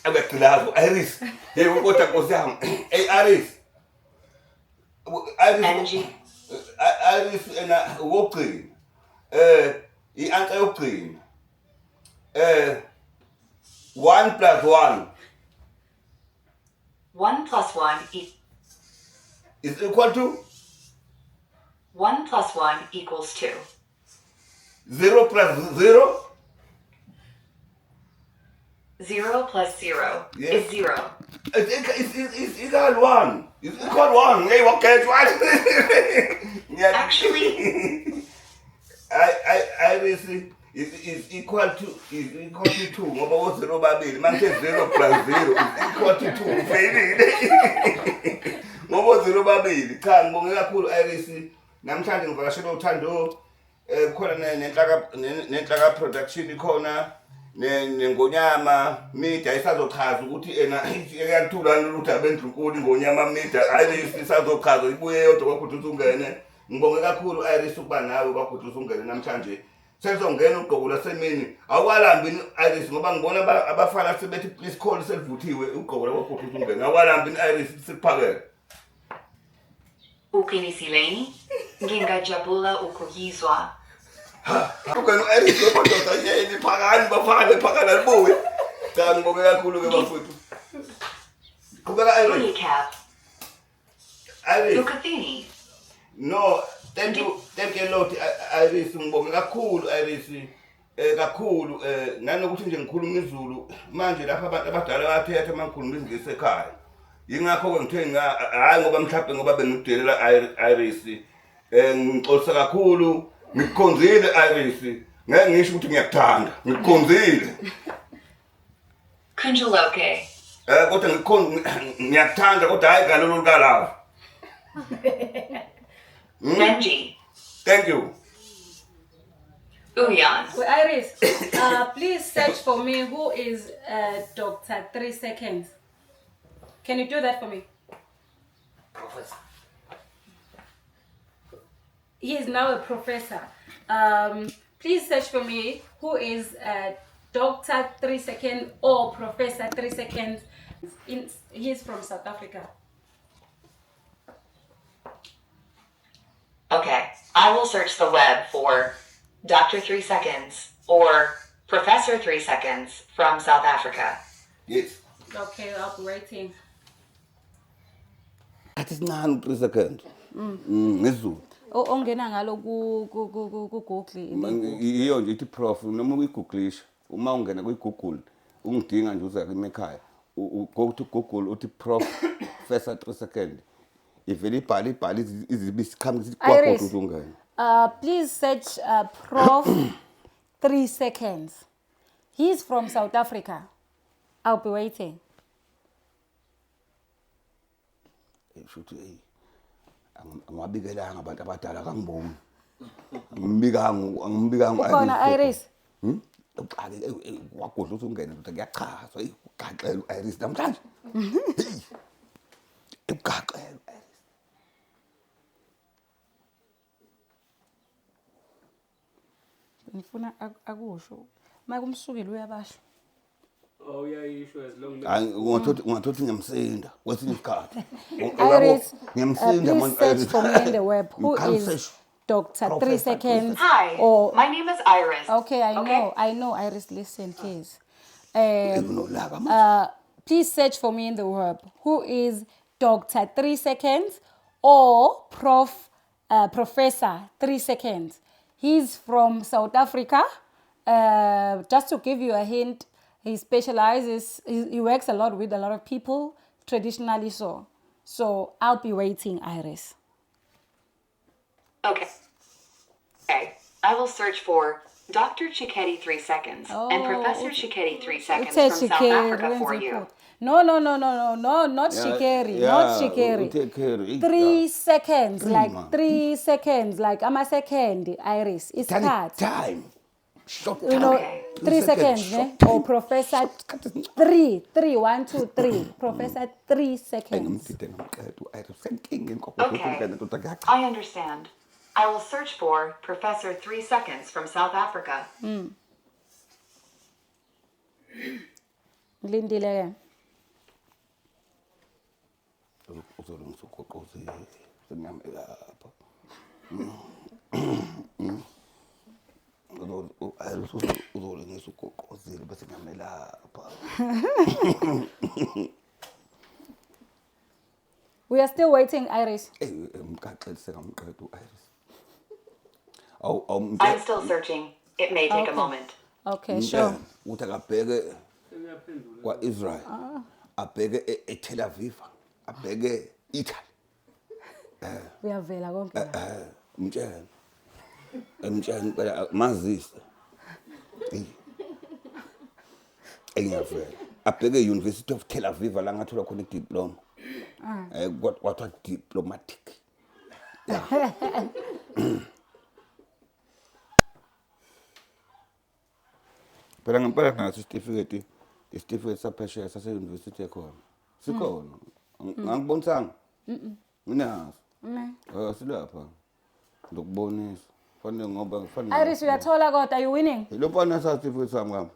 A: abekulazo Iris hey ukotha Nkosi yami hey Iris
E: Energy.
A: Iris ena wogcina i-answer yokugcina 1 + 1
E: 1 + 1
A: is equal to
E: 1 + 1 = 2.
A: 0 + 0
E: 0 + 0
A: Yes.
E: is 0.
A: it's equal 1. It's equal 1. Hey, what catch one?
E: Actually,
A: Iris is equal to 2. Ngoba wo 0 babili. Manje 0 + 0 is equal to 2. Ufeyilile. Ngoba 0 babili. Cha ngibonge kakhulu Iris. Namhlanje ngivakashela uThando khona nenhlaka production khona nengonyama media isazochaza ukuthi ena eyathula lutho abendunkulu ngonyama media Iris isazochaza ibuye yodwa kwakhuthuza ungene. Ngibonge kakhulu Iris ukuba nawe kwakhuthuza ungene namhlanje. Sezongena ugqoko lasemini awukalambi Iris ngoba ngibona abafana sebethi please call selivuthiwe ugqoko kwakhuthuza ungene. Awukalambi Iris sikuphakele.
E: ukinisileni, ngingajabula ukuyizwa.
A: Ukani Iris kodwa yini phakana libuye. Cha ngibonge kakhulu ke bafuthu. Kubeka Iris.
E: Recap.
A: Iris.
E: Ukathini.
A: No, thank you a lot Iris ngibonge kakhulu Iris kakhulu nanokuthi nje ngikhuluma isiZulu manje lapha abantu abadala bayathetha mangikhuluma isiNgisi ekhaya yingakho ke ngithe hayi ngoba mhlawumbe ngoba bengidelela Iris ngixolisa kakhulu ngikukhonzile Iris ngeke ngisho ukuthi ngiyakuthanda ngikukhonzile
E: Kunjaloke.
A: kodwa ngiyakuthanda kodwa hayi ngalolu lukalawo
E: Benji.
A: Thank you.
E: Uyan.
B: Well, Iris, please search for me who is Dr. 3 Seconds. Can you do that for me?
A: Professor.
B: He is now a professor. Please search for me who is Dr. 3 Seconds or Professor 3 Seconds. He is from South Africa.
E: Okay, I will search the web for Dr. 3 Seconds or Professor 3 Seconds from South Africa.
A: Yes.
B: Okay, I'll be waiting.
A: Athi sincane 3 seconds. Ngizulu.
B: Ongena ngalo ku Google.
A: Iyo nje ithi prof noma uyigooglish uma ungena kwi-Google ungidinga nje uza kimi ekhaya go to Google uthi Professor 3 seconds ivele ibhale izibisiqhamuka sithi kwakhona ungena.
B: Please search Prof 3 Seconds. He's from South Africa. I'll be waiting.
A: Shuthi hey angiwabikelanga abantu abadala kangiboni. Angimbikangu
B: Ukhona Iris.
A: Uqale wagodla uthi ungene ukuthi kuyachazwa ugaxela uIris namhlanje. Ugaxela uIris.
B: ngifuna akusho. Mike umsukile uyabasho.
C: Oh, yeah, you sure as long as.
A: Hayi ungathothi ngiyamsinda kwesinye isikhathi.
B: Iris,
A: Ngiyamsinda
B: please search for me in the web. Who is Dr. 3 seconds?
E: Hi,
B: Or
E: my name is Iris.
B: okay, I know. Iris, listen, please.
A: Unolaka manje.
B: Please search for me in the web. Who is Dr. 3 seconds or Professor 3 seconds? He's from South Africa. Just to give you a hint, he specializes, he works a lot with a lot of people, traditionally so. So I'll be waiting, Iris.
E: Okay. I will search for Dr. Chiketi 3 seconds and Professor Chiketi 3 seconds from South Africa for you.
B: No, not Shikeri, not Shikeri. 3 seconds, like 3 seconds, like I'm a second, Iris. It's cut.
A: Time. Short
B: You know,
A: time.
B: 3 seconds, ne? Or Professor 3, 1, 2, 3. Professor 3 seconds.
E: Okay. I understand. I will search for Professor 3 seconds from South Africa.
B: Lindile. We are still waiting, Iris.
E: I'm still searching. It may take a moment.
B: Okay, sure.
A: Uthi akabheke kwa-Israel, abheke eTel Aviv, abheke Italy.
B: Uyavela konke la.
A: Mtshela ngicela mazise. Engiyavela. Abheke University of Tel Aviv la ngathola khona idiploma. Kwathiwa diplomatic. Phela ngempela naso isitifiketi saphesheya sase-university ekhona. Sikhona. Ngangikubonisanga? Nginaso. Silapha. Ngokubonisa. Fanele ngoba
B: Iris, uyathola kodwa, are you winning?
A: Lo mfana sasitifiketi sami ngami.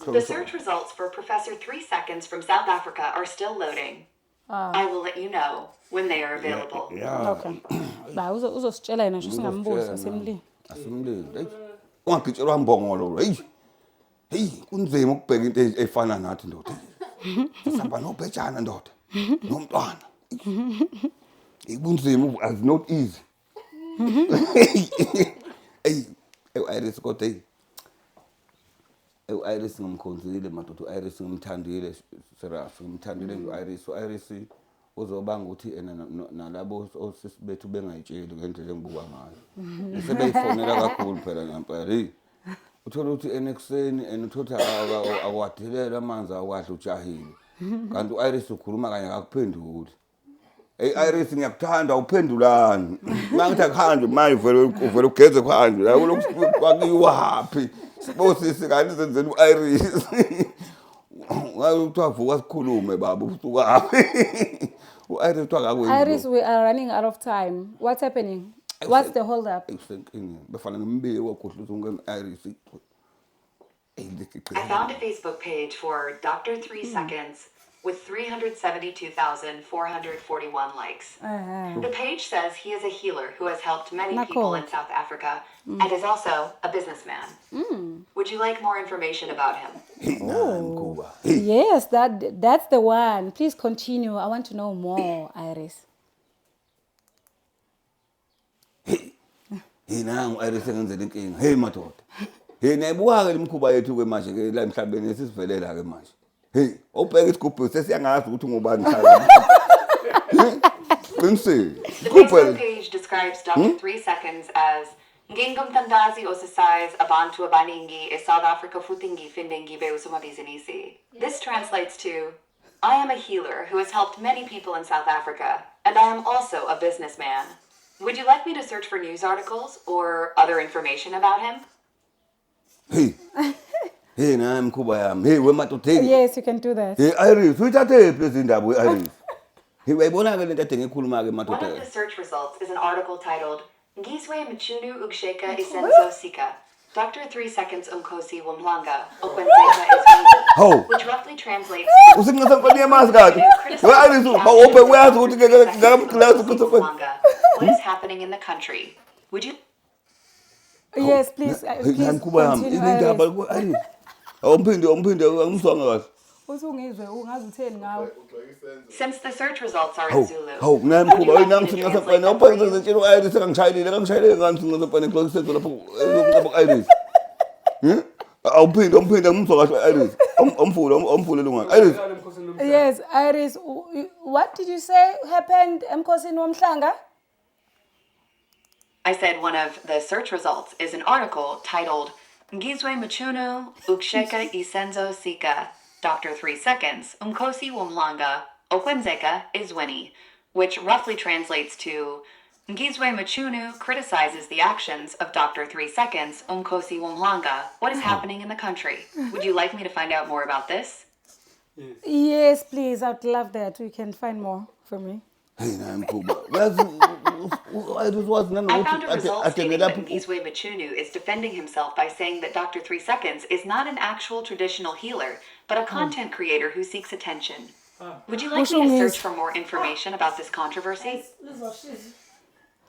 E: The search results for Professor 3 seconds from South Africa are still loading. I will let you know when they are available.
A: Yeah.
B: Okay. Ba uzositshela yena nje singambuza simlini.
A: Asimlindi. Ungagitshelwa mbongolo. Hey, kunzima ukubheka into efana nathi ndoda. Sisamba nobhejana ndoda. Nomntwana. Ikunzima, it's not easy. Hey, Iris kodwa Iris ngimkhonzile madoda, Iris ngimthandile, Seraph ngimthandile nje Iris. Iris uzobanga ukuthi nalabo osisibethu bengayitsheli ngendlela engibuka ngayo. Sebeyifonela kakhulu phela ngempela. Hey. Uthola ukuthi enekuseni enuthothi akwadelela amanzi akwadla ujahile. Kanti uIris ukhuluma kanye akakuphenduli. Hey Iris ngiyakuthanda uphendulani. Mangithi akuhanje manje uvela ugeze khanje. La kwakiwa happy. Sibosisi kanti senzeni uIris. Ngakuthiwa vuka sikhulume baba usuka happy. uIris uthiwa akakwenzi.
B: Iris, we are running out of time. What's happening? What's the hold up?
A: Befana ngimbiye wakhohluza ngeIris.
E: I found a Facebook page for Dr. 3 seconds with 372,441 likes. The page says he is a healer who has helped many people in South Africa and is also a businessman. Would you like more information about him?
B: Yes, that's the one. Please continue. I want to know more, Iris.
A: Hey nangu Iris engenzele inkinga. Hey madoda. Hey nayibuka ke imkhuba yethu ke manje ke la emhlabeni sisivelela ke manje. Hey, ubheka isigubhu sesiyangazi ukuthi ngubani mhlabeni.
E: The Facebook page describes Dr. 3 seconds as Ngingumthandazi osisize abantu abaningi e South Africa futhi ngifinde ngibe usomabhizinisi. This translates to I am a healer who has helped many people in South Africa, and I am also a businessman. Would you like me to search for news articles or other information about him?
A: Hey. Hey na mkhuba yami. Hey wemadoda.
B: Yes, you can do that.
A: Hey Iris, uyithathe phezulu indaba Iris. Hey uyayibona ke lento ade ngikhuluma ke madoda.
E: One of the search results is an article titled Ngizwe Mchunu Uksheka Isenzo Sika. Dr. 3 Seconds Umkosi Wamlanga, Okwenzeka is
A: How?
E: winning, which roughly translates to
A: Usingasemfane yamazi kahle. Iris bawophe uyazi ukuthi ngakhamklasi kusemfane.
E: Wamlanga. What is happening in the country? Would you
B: Yes, please. Please
A: Kuba yami
B: continue,
A: indaba
B: Iris.
A: Iris. Awumphinde angizwanga kahle.
B: Usungizwe ungazi utheni ngawe.
E: Since the search results are in Zulu,
A: Hawu
E: would you
A: nayimkhuba
E: like me
A: nangithi
E: to
A: ngasemfane
E: translate them
A: awuphe
E: for you?
A: ngizitshela uIris angishayelile ngani ngasemfane xokisenzwe lapho ngicaba Iris. Awuphinde ngimzwa kahle Iris. Omfule lungani. Iris.
B: Yes, Iris, what did you say happened Emkhosini Womhlanga?
E: I said one of the search results is an article titled Ngizwe Machunu Uksheka Isenzo Sika, Dr. 3 Seconds, Umkosi Wumlanga, Okwenzeka is Winnie, which roughly translates to Ngizwe Machunu criticizes the actions of Dr. 3 Seconds, Umkosi Wumlanga. What is happening in the country? Would you like me to find out more about this?
B: Yes, please. I'd love that. We can find more from me.
A: Hey nayimkhuba. Yazi Iris wazi
E: I found a result stating that
A: nanokuthi
E: Ngizwe Machunu is defending himself by saying that Dr. 3 Seconds is not an actual traditional healer, but a content creator who seeks attention. Would you like me to search for more information about this controversy?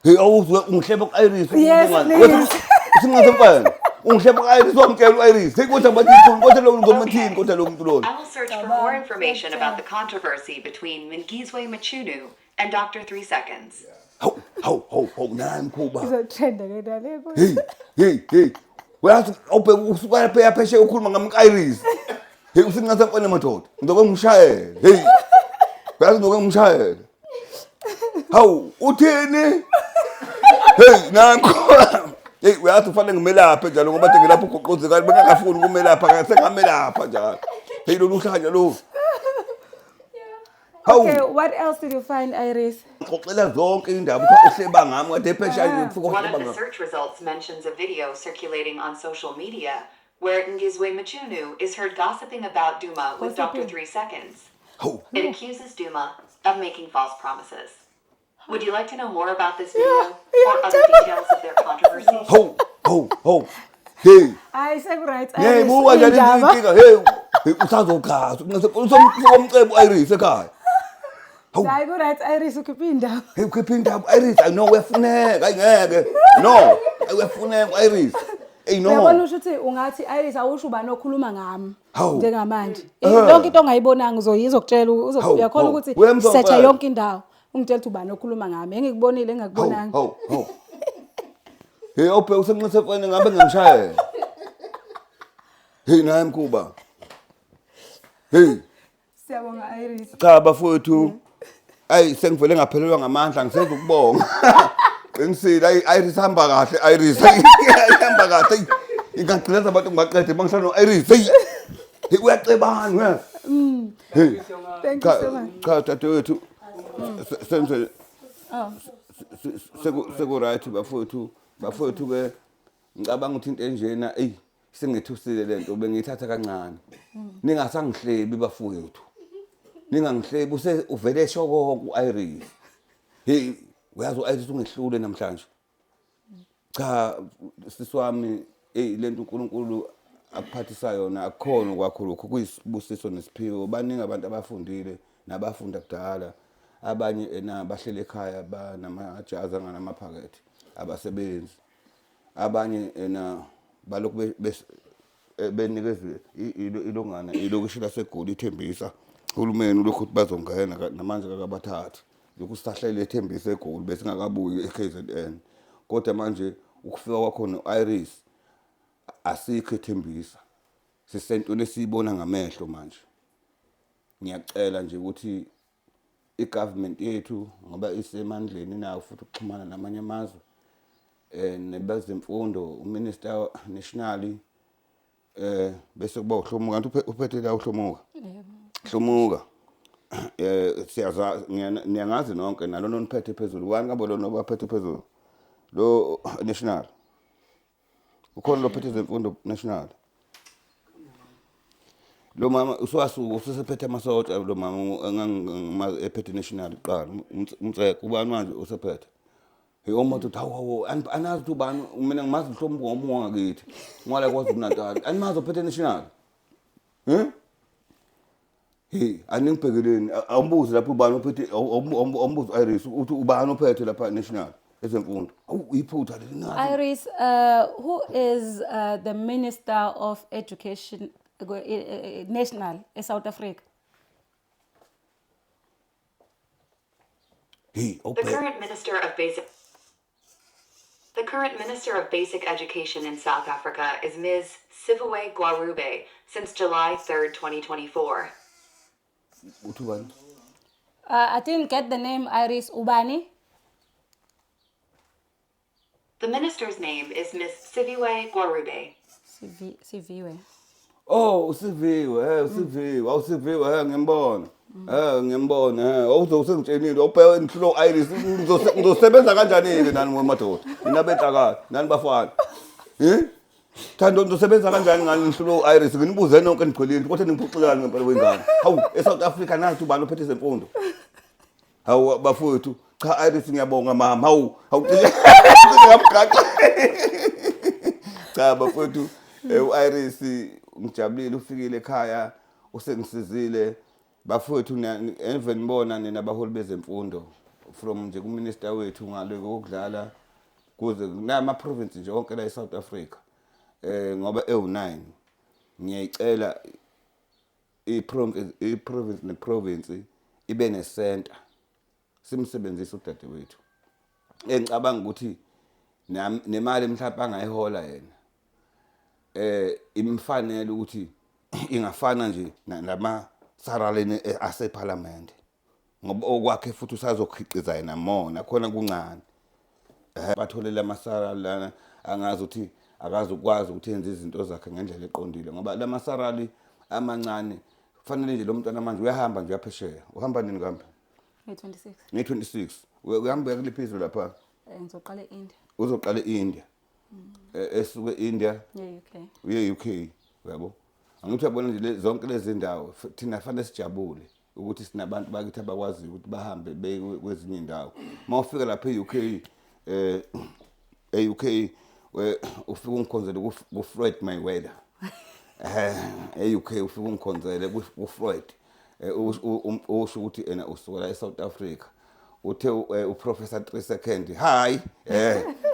A: hey awuzwe ungihleba kuIris.
B: Yes, please.
A: Singasemfane. Ungihleba kuIris wamtshela uIris. Sekuthi bathi kodwa lo ngomthini kodwa lo muntu lona.
E: I will search for more information about the controversy between Ngizwe Machunu and Dr. 3 Seconds.
A: Hawu nayimkhuba.
B: Izotrenda ke dale.
A: Hey. Uyazi awubheka usuka phela pheshe ukhuluma ngamIris. Hey usingasemfane madoda. Ngizoke ngishayele. Hey. Uyazi ngizoke ngishayele. Hawu uthini? Hey nakho. Hey uyathi ufanele ngimelaphe njalo ngoba bathi ngilapho ugoqozeka bengakafuni ukumelapha sengamelapha njalo. Hey lo luhlanja lo.
B: Okay, what else did you find, Iris?
A: Xoxela zonke indaba uhleba ngami kade phesha nje ufika
E: One
A: uhleba
E: of the
A: ngami.
E: search results mentions a video circulating on social media where Ngizwe Machunu is heard gossiping about Duma with Dr. 3 Seconds.
A: Hawu.
E: It accuses Duma of making false promises. Would you like to know more about this video or other details of their controversy?
A: Hawu. Hey.
B: Hayi sekuright
A: Hey
B: Iris.
A: buka njalo
B: indaba.
A: inkinga. Hey usazokhaza usomcebo iRis ekhaya.
B: Hayi kuright Iris ukhipha indaba.
A: Hey ukhipha indaba iRis I know wefuneka ayingeke. No, wefuneka iRis. Hey no.
B: Uyabona ukuthi ungathi Iris awusho ubani okhuluma ngami
A: Hawu.
B: njengamanje. Yonke into ongayibonanga uzokutshela uyakhona
A: Hawu.
B: ukuthi
A: Uyemzwa
B: setha
A: ngempela.
B: yonke indawo. Ungitshela ukuthi ubani okhuluma ngami. Engikubonile engakubonanga.
A: Hawu. Hey awubheka usenqisefane ngabe ngimshayela. Hey nayimkhuba. Hey
B: Siyabonga Iris.
A: cha bafowethu ayi sengivele ngaphelelwa ngamandla ngisenza ukubonga. Qinisile iRis hamba kahle iRis. Ihamba kahle. Ingagcileza abantu ngibaqede bangihlala noIris. Hey uyacebana uyazi. Hey
B: Thank you so much.
A: cha dadewethu senze seku right bafowethu ke ngicabanga ukuthi into enjena sengithusile lento bengithatha kancane. Ningasangihlebi bafowethu. Ningangihlebi uvele shoko kuIris. Hey uyazi uIris ungehlule namhlanje. Cha siswami lento uNkulunkulu akuphathisa yona akukhona kwakho lokho kuyisibusiso nesiphiwo. Baningi abantu abafundile nabafunda kudala. Abanye bahlele ekhaya banamajazi anganamaphakethe abasebenzi. Abanye balokhu benikezwe ilongana ilokishi laseGoli ithembisa uhulumeni lokho ukuthi bazongena namanje akabathathi yokusahlele ethembisa eGoli bese ngakabuyi eKZN. Kodwa manje ukufika kwakho noIris asikho ethembisa. Sisentweni esiyibona ngamehlo manje. Ngiyacela nje ukuthi igovernment yethu ngoba isemandleni nayo futhi ukuxhumana namanye amazwe nebezemfundo uminister nationally bese kuba uHlomuka kanti uphethe la uHlomuka. Hlomuka siyaza ngiyangazi nonke nalo noniphethe phezulu wani kabo lo nobaphethe phezulu lo national ukhona lo phethe zemfundo national lo mama uswasuka usesephethe amasosha lo mama ephethe national qala umtseke ubani manje usephethe Omadoda hawo anazi ukuthi ubani mina ngimazi Mhlongo ngomunga ngakithi. Ngwala kwaZulu Natal. Animazi ophethe national. Hey, aningibhekeleni awumbuzi lapho ubani ophethe awumbuzi Iris uthi ubani ophethe lapha national ezemfundo. Awu iphutha leli.
B: Iris, who is the Minister of Education National in South Africa?
A: Hey,
E: The current Minister of Basic Education in South Africa is Ms. Siviwe Gwarube since July 3rd, 2024.
A: Uthi ubani?
B: I didn't get the name Iris Ubani.
E: The minister's name is Ms. Siviwe Gwarube.
B: Siviwe.
A: Oh, usiviwe, usiviwe, awusiviwe ngiyambona. Ngiyambona. Awuzosengitshenile ubheke inhlo Iris ngizosebenza kanjani ke nani ngomadoda. Mina benhlakala, nani bafana. Thando ngizosebenza kanjani ngani inhlo Iris nginibuze nonke nigcwelile kodwa ningiphuxulani ngempela wengane. Hawu, eSouth Africa nathi ubani ophethe izemfundo. Hawu bafowethu, cha Iris ngiyabonga mama. Hawu, ngiyabgaxa. Cha bafowethu, Iris ngijabulile ufikile ekhaya usengisizile. Bafowethu even bona nina abaholi bezemfundo from nje kuminister wethu ngale kokudlala kuze nama province nje onke la eSouth Africa ngoba e9 ngiyayicela iprovince neprovince ibe necenter simsebenzisa udade wethu engicabanga ukuthi nemali mhlawumbe angayihola yena imfanele ukuthi ingafana nje nama saraleni aseParliament ngoba okwakhe futhi usazokhiqiza yena mona khona kuncane batholela amasarali lana angazi ukuthi akazukwazi ukuthi enze izinto zakhe ngendlela eqondile ngoba la masarali amancane kufanele nje lo mntwana manje uyahamba nje yaphesheya uhamba nini kambe
B: Nge-26.
A: nge-26 uyahamba kuliphizwe lapha
B: Ngizoqala eIndia.
A: uzoqala eIndia esuke eIndia
B: UK.
A: uye UK yabo angithi uyabona nje zonke lezi ndawo thina fanele sijabule ukuthi sinabantu bakithi abakwazi ukuthi bahambe beye kwezinye indawo mawufika lapha eUK eUK ufika ungikhonzele kuFloyd Mayweather eUK ufika ungikhonzele kuFloyd usho ukuthi ena usuka la eSouth Africa uthe uprofessor 3 second hi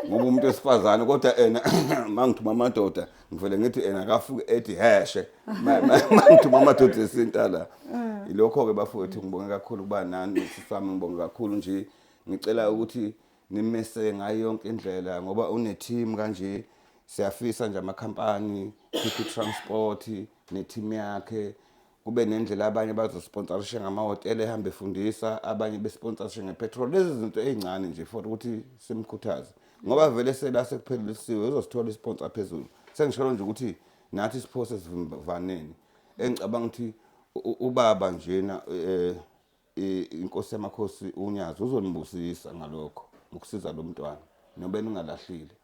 A: ngoba umuntu wesifazane kodwa ena mangithuma amadoda ngivele ngithi ena akafuke ethi heshe mangithuma amadoda esintala ilokho ke bafowethu ngibonge kakhulu kuba nani sisami ngibonge kakhulu nje ngicela ukuthi nimese ngayo yonke indlela ngoba une team kanje siyafisa nje amakhampani PP Transport neteam yakhe kube nendlela abanye bazosponsorisha ngamahotel ehambe efundisa abanye besponsorisha ngepetrol lezi zinto ezincane nje for ukuthi simkhuthaze ngoba vele sela sekuphelisiwe uzosithola isponsor phezulu sengisholo nje ukuthi nathi siphose sivaneni engicabanga ukuthi ubaba njena inkosi yamakhosi uNyazi uzonibusisa ngalokho ukusiza lo mntwana nobe ningalahlile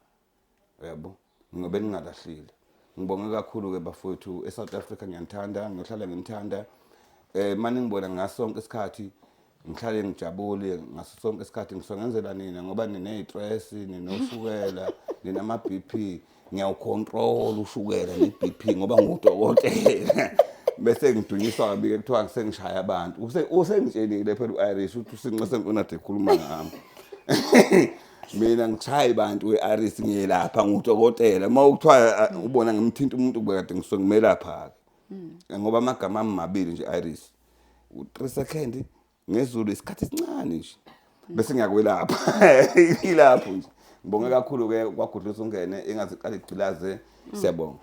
A: yabo ngobe ningalahlile ngibonge kakhulu ke bafowethu eSouth Africa ngiyanthanda ngihlala ngimthanda manje ngibona ngasonke isikhathi ngihlale ngijabule ngaso sonke isikhathi ngisongenzela nina ngoba ninestress ninoshukela ninama BP ngiyawucontrol ushukela neBP ngoba ngudokotela bese ngidunyiswa kabike kuthiwa ngisengishaya abantu usengitshelile phela uIris uthi usinqese nkonade ekhuluma ngami mina ngichayi bantu weIris ngiyelapha ngudokotela mawukuthiwa ubona ngimthinta umuntu bekade ngisongimelapha ke ngoba amagama amabili nje iIris u3 second ngezulu isikhathi esincane nje bese ngiyakwelapha ilapho nje ngibonge kakhulu ke kwagudluza ungene engaziqala igcilaze siyabonga.